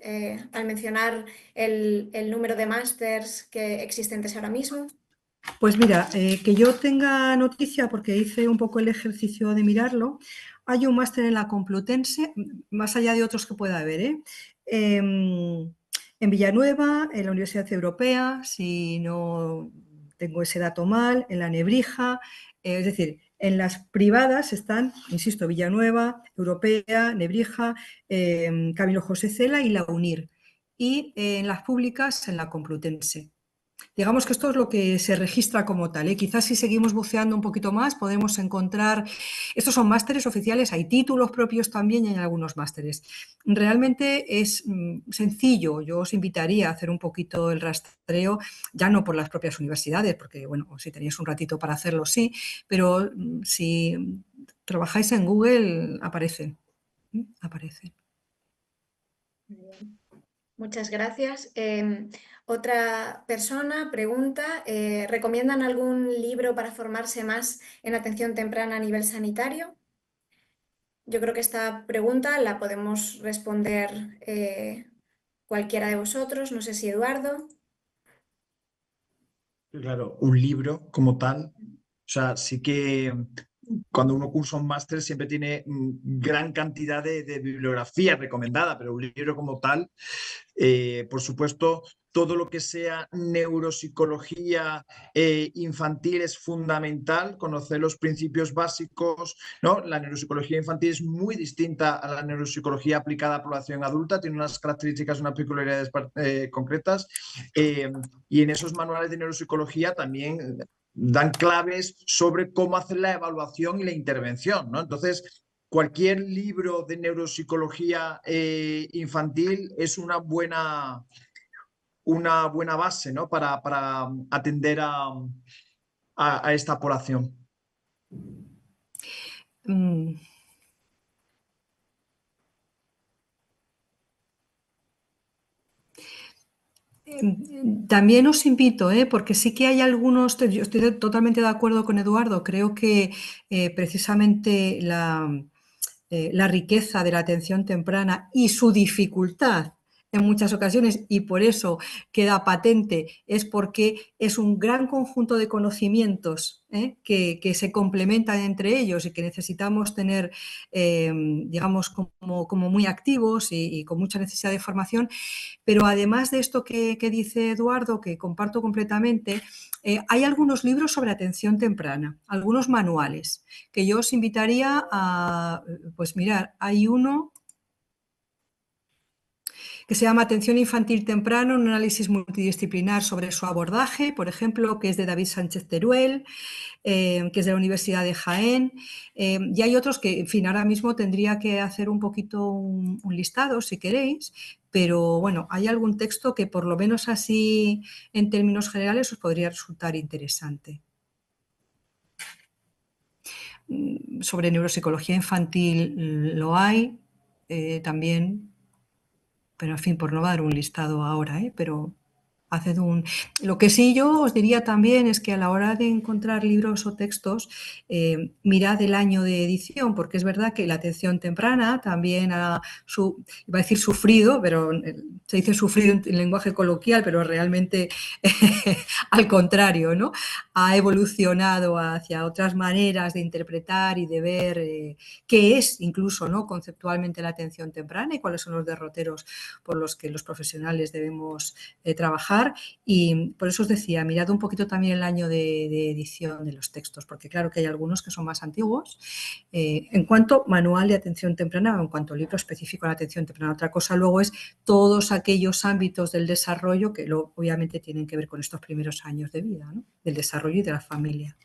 al mencionar el número de másters que existentes ahora mismo. Pues mira, que yo tenga noticia, porque hice un poco el ejercicio de mirarlo, hay un máster en la Complutense, más allá de otros que pueda haber, en Villanueva, en la Universidad Europea, si no tengo ese dato mal, en la Nebrija, es decir, en las privadas están, insisto, Villanueva, Europea, Nebrija, Camilo José Cela y la UNIR, y en las públicas en la Complutense. Digamos que esto es lo que se registra como tal, ¿eh? Quizás si seguimos buceando un poquito más podemos encontrar, estos son másteres oficiales, hay títulos propios también y hay algunos másteres. Realmente es sencillo, yo os invitaría a hacer un poquito el rastreo, ya no por las propias universidades, porque bueno, si tenéis un ratito para hacerlo sí, pero si trabajáis en Google aparecen. Muchas gracias. Otra persona pregunta, ¿recomiendan algún libro para formarse más en atención temprana a nivel sanitario? Yo creo que esta pregunta la podemos responder cualquiera de vosotros, no sé si Eduardo. Claro, un libro como tal, o sea, sí que cuando uno cursa un máster siempre tiene gran cantidad de bibliografía recomendada, pero un libro como tal, por supuesto, todo lo que sea neuropsicología infantil es fundamental, conocer los principios básicos, ¿no? La neuropsicología infantil es muy distinta a la neuropsicología aplicada a población adulta, tiene unas características, unas peculiaridades concretas, y en esos manuales de neuropsicología también dan claves sobre cómo hacer la evaluación y la intervención, ¿no? Entonces, cualquier libro de neuropsicología infantil es una buena base, ¿no? para atender a esta población. También os invito, porque sí que hay algunos, yo estoy totalmente de acuerdo con Eduardo, creo que precisamente la riqueza de la atención temprana y su dificultad en muchas ocasiones, y por eso queda patente, es porque es un gran conjunto de conocimientos que se complementan entre ellos y que necesitamos tener, digamos, como muy activos y con mucha necesidad de formación. Pero además de esto que dice Eduardo, que comparto completamente, hay algunos libros sobre atención temprana, algunos manuales, que yo os invitaría a, pues mirar, hay uno que se llama Atención Infantil Temprano, un análisis multidisciplinar sobre su abordaje, por ejemplo, que es de David Sánchez Teruel, que es de la Universidad de Jaén, y hay otros que, en fin, ahora mismo tendría que hacer un poquito un listado, si queréis, pero bueno, hay algún texto que por lo menos así, en términos generales, os podría resultar interesante. Sobre neuropsicología infantil lo hay también, pero en fin, por no dar un listado ahora, pero haced un... Lo que sí yo os diría también es que a la hora de encontrar libros o textos, mirad el año de edición, porque es verdad que la atención temprana también ha, iba a decir sufrido, pero se dice sufrido en lenguaje coloquial, pero realmente al contrario, ¿no? Ha evolucionado hacia otras maneras de interpretar y de ver qué es incluso, ¿no?, conceptualmente la atención temprana y cuáles son los derroteros por los que los profesionales debemos trabajar. Y por eso os decía, mirad un poquito también el año de edición de los textos, porque claro que hay algunos que son más antiguos. En cuanto manual de atención temprana o en cuanto libro específico de atención temprana. Otra cosa luego es todos aquellos ámbitos del desarrollo que obviamente tienen que ver con estos primeros años de vida, ¿no?, del desarrollo y de la familia.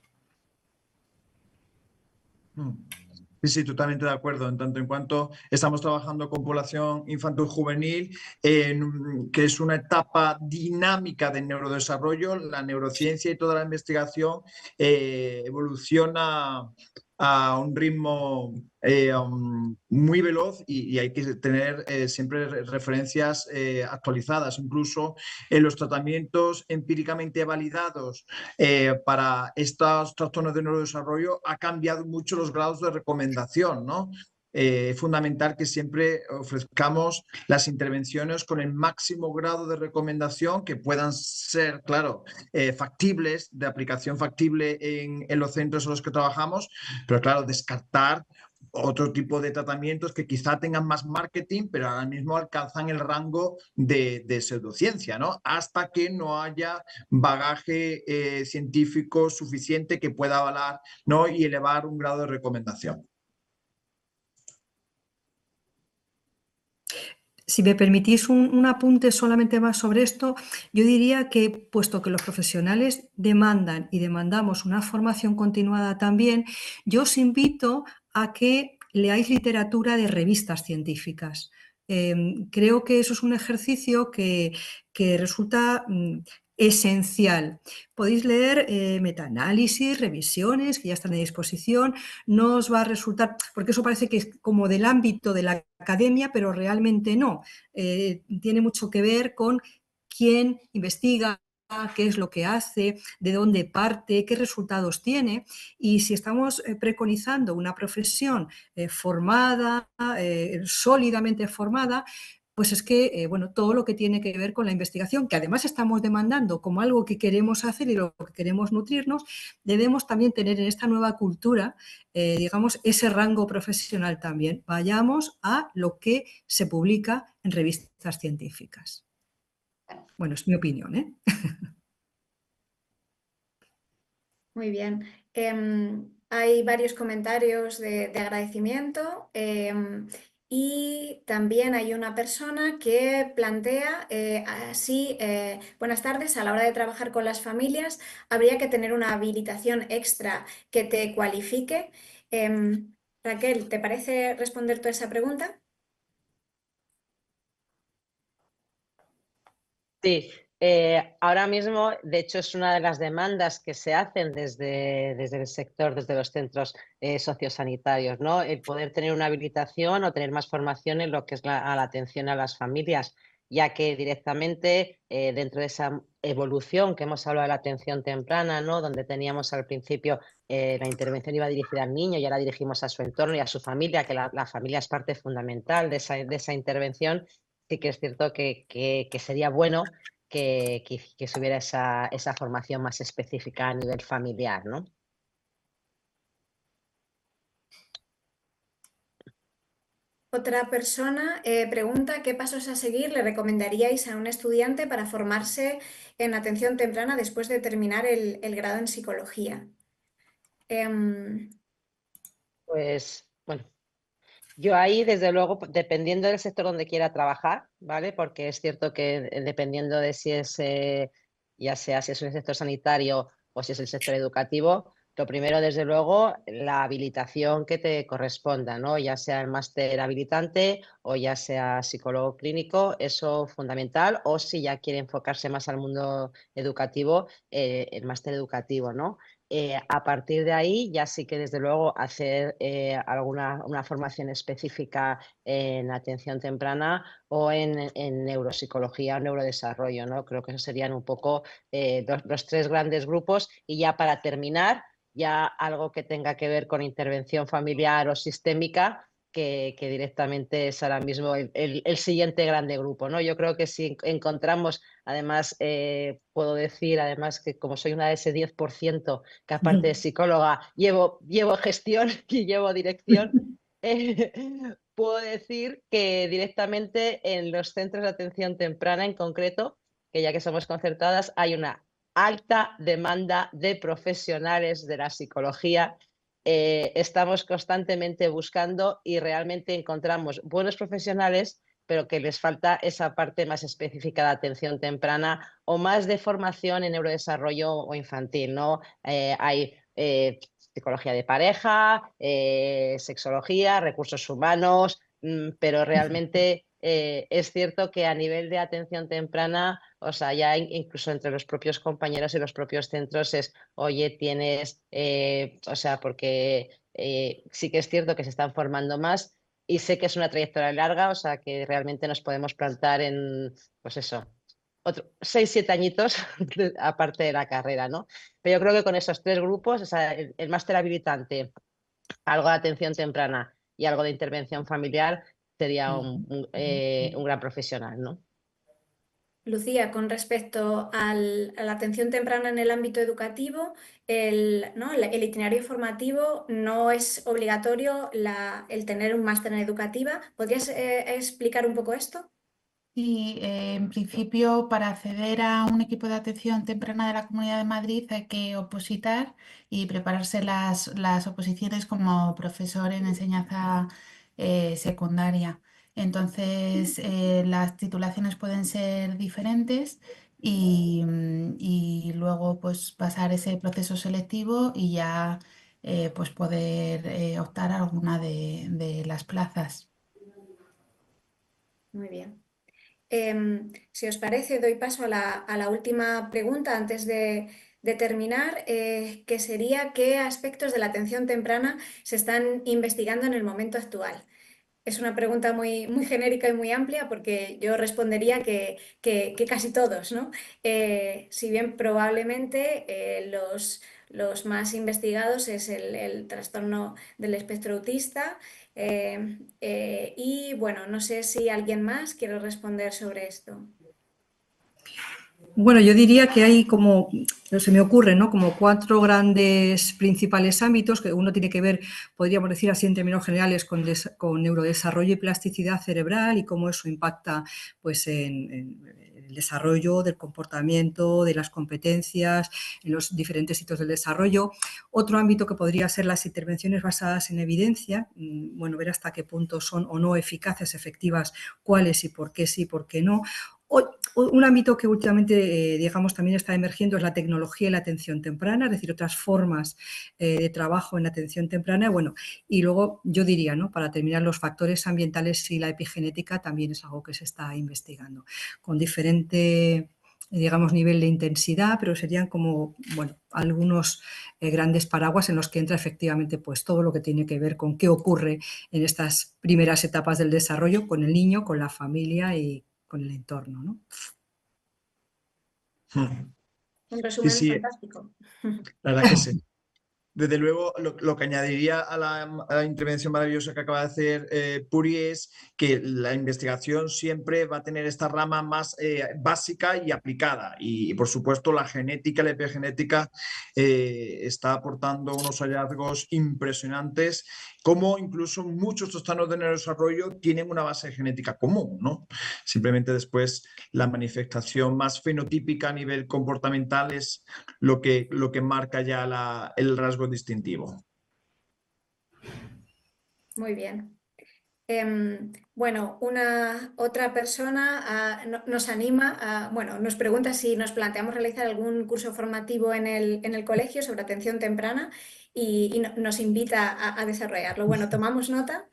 Sí, sí, totalmente de acuerdo. En tanto en cuanto estamos trabajando con población infantil juvenil, que es una etapa dinámica del neurodesarrollo, la neurociencia y toda la investigación evoluciona a un ritmo muy veloz y hay que tener siempre referencias actualizadas. Incluso en los tratamientos empíricamente validados para estos trastornos de neurodesarrollo ha cambiado mucho los grados de recomendación, ¿no? Es fundamental que siempre ofrezcamos las intervenciones con el máximo grado de recomendación que puedan ser, claro, factibles, de aplicación factible en los centros en los que trabajamos, pero claro, descartar otro tipo de tratamientos que quizá tengan más marketing, pero ahora mismo alcanzan el rango de pseudociencia, ¿no? Hasta que no haya bagaje científico suficiente que pueda avalar, ¿no?, y elevar un grado de recomendación. Si me permitís un apunte solamente más sobre esto, yo diría que, puesto que los profesionales demandan y demandamos una formación continuada también, yo os invito a que leáis literatura de revistas científicas. Creo que eso es un ejercicio que resulta esencial. Podéis leer metaanálisis, revisiones que ya están a disposición. No os va a resultar, porque eso parece que es como del ámbito de la academia, pero realmente no. Tiene mucho que ver con quién investiga, qué es lo que hace, de dónde parte, qué resultados tiene. Y si estamos preconizando una profesión formada, sólidamente formada, pues es que, bueno, todo lo que tiene que ver con la investigación, que además estamos demandando como algo que queremos hacer y lo que queremos nutrirnos, debemos también tener en esta nueva cultura, digamos, ese rango profesional también. Vayamos a lo que se publica en revistas científicas. Bueno, es mi opinión, ¿eh? Muy bien. Hay varios comentarios de agradecimiento y también hay una persona que plantea así, buenas tardes, a la hora de trabajar con las familias, habría que tener una habilitación extra que te cualifique. Raquel, ¿te parece responder toda esa pregunta? Sí, ahora mismo, de hecho, es una de las demandas que se hacen desde el sector, desde los centros sociosanitarios, ¿no? El poder tener una habilitación o tener más formación en lo que es la atención a las familias, ya que directamente dentro de esa evolución que hemos hablado de la atención temprana, ¿no?, donde teníamos al principio la intervención iba dirigida al niño y ahora dirigimos a su entorno y a su familia, que la familia es parte fundamental de esa intervención. Sí que es cierto que sería bueno que se hubiera esa formación más específica a nivel familiar, ¿no? Otra persona pregunta qué pasos a seguir le recomendaríais a un estudiante para formarse en atención temprana después de terminar el grado en psicología. Pues, bueno, yo ahí, desde luego, dependiendo del sector donde quiera trabajar, ¿vale? Porque es cierto que dependiendo de si es, ya sea si es el sector sanitario o si es el sector educativo, lo primero, desde luego, la habilitación que te corresponda, ¿no? Ya sea el máster habilitante o ya sea psicólogo clínico, eso fundamental, o si ya quiere enfocarse más al mundo educativo, el máster educativo, ¿no? A partir de ahí, ya sí que desde luego hacer una formación específica en atención temprana o en neuropsicología o neurodesarrollo, ¿no? Creo que esos serían un poco los tres grandes grupos. Y ya para terminar, ya algo que tenga que ver con intervención familiar o sistémica, que directamente es ahora mismo el siguiente grande grupo, ¿no? Yo creo que si encontramos, además, puedo decir, además, que como soy una de ese 10%, que aparte de psicóloga llevo gestión y llevo dirección, puedo decir que directamente en los centros de atención temprana en concreto, que ya que somos concertadas, hay una alta demanda de profesionales de la psicología. Estamos constantemente buscando y realmente encontramos buenos profesionales, pero que les falta esa parte más específica de atención temprana o más de formación en neurodesarrollo o infantil, ¿no? Hay psicología de pareja, sexología, recursos humanos, pero realmente es cierto que a nivel de atención temprana, o sea, ya incluso entre los propios compañeros y los propios centros es, oye, tienes, o sea, porque sí que es cierto que se están formando más y sé que es una trayectoria larga, o sea, que realmente nos podemos plantar en, pues eso, 6-7 añitos aparte de la carrera, ¿no? Pero yo creo que con esos tres grupos, o sea, el máster habilitante, algo de atención temprana y algo de intervención familiar, sería un gran profesional, ¿no? Lucía, con respecto a la atención temprana en el ámbito educativo, el itinerario formativo no es obligatorio el tener un máster en educativa. ¿Podrías explicar un poco esto? Sí, en principio, para acceder a un equipo de atención temprana de la Comunidad de Madrid hay que opositar y prepararse las oposiciones como profesor en enseñanza secundaria. Entonces, las titulaciones pueden ser diferentes y luego pues pasar ese proceso selectivo y ya pues poder optar a alguna de las plazas. Muy bien. Si os parece, doy paso a la última pregunta antes de terminar, que sería qué aspectos de la atención temprana se están investigando en el momento actual. Es una pregunta muy, muy genérica y muy amplia porque yo respondería que casi todos, ¿no? Si bien probablemente los más investigados es el trastorno del espectro autista. Y bueno, no sé si alguien más quiere responder sobre esto. Bueno, yo diría que hay como, se me ocurre, ¿no? Como 4 grandes principales ámbitos, que uno tiene que ver, podríamos decir así en términos generales, con neurodesarrollo y plasticidad cerebral y cómo eso impacta pues, en el desarrollo del comportamiento, de las competencias, en los diferentes hitos del desarrollo. Otro ámbito que podría ser las intervenciones basadas en evidencia, bueno, ver hasta qué punto son o no eficaces, efectivas, cuáles y por qué sí, por qué no. Un ámbito que últimamente, digamos, también está emergiendo es la tecnología y la atención temprana, es decir, otras formas de trabajo en atención temprana. Bueno, y luego yo diría, ¿no? Para terminar, los factores ambientales y la epigenética también es algo que se está investigando, con diferente, digamos, nivel de intensidad, pero serían como, bueno, algunos grandes paraguas en los que entra efectivamente pues todo lo que tiene que ver con qué ocurre en estas primeras etapas del desarrollo con el niño, con la familia y con el entorno, ¿no? Un Sí, resumen sí, fantástico. la verdad que sí. Desde luego, lo que añadiría a la intervención maravillosa que acaba de hacer Puri es que la investigación siempre va a tener esta rama más básica y aplicada. Y, por supuesto, la genética, la epigenética está aportando unos hallazgos impresionantes cómo incluso muchos trastornos de neurodesarrollo tienen una base genética común, ¿no? Simplemente después la manifestación más fenotípica a nivel comportamental es lo que marca ya el rasgo distintivo. Muy bien. Bueno, otra persona nos anima, nos pregunta si nos planteamos realizar algún curso formativo en el colegio sobre atención temprana y nos invita a desarrollarlo. Bueno, tomamos nota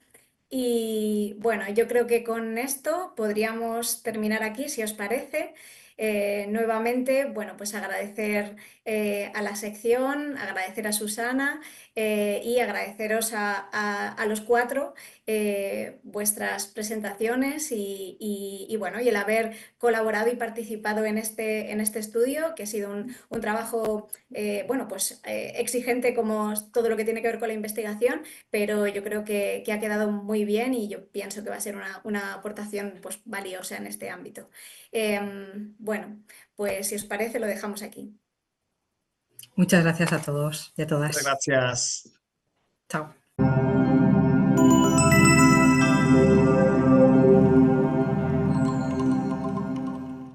y bueno, yo creo que con esto podríamos terminar aquí, si os parece. Nuevamente, bueno, pues agradecer a la sección, agradecer a Susana y agradeceros a los cuatro vuestras presentaciones y bueno, y el haber colaborado y participado en este estudio, que ha sido un trabajo bueno, pues exigente como todo lo que tiene que ver con la investigación, pero yo creo que ha quedado muy bien y yo pienso que va a ser una aportación pues valiosa en este ámbito. Bueno, pues si os parece lo dejamos aquí. Muchas gracias a todos y a todas. Muchas gracias. Chao.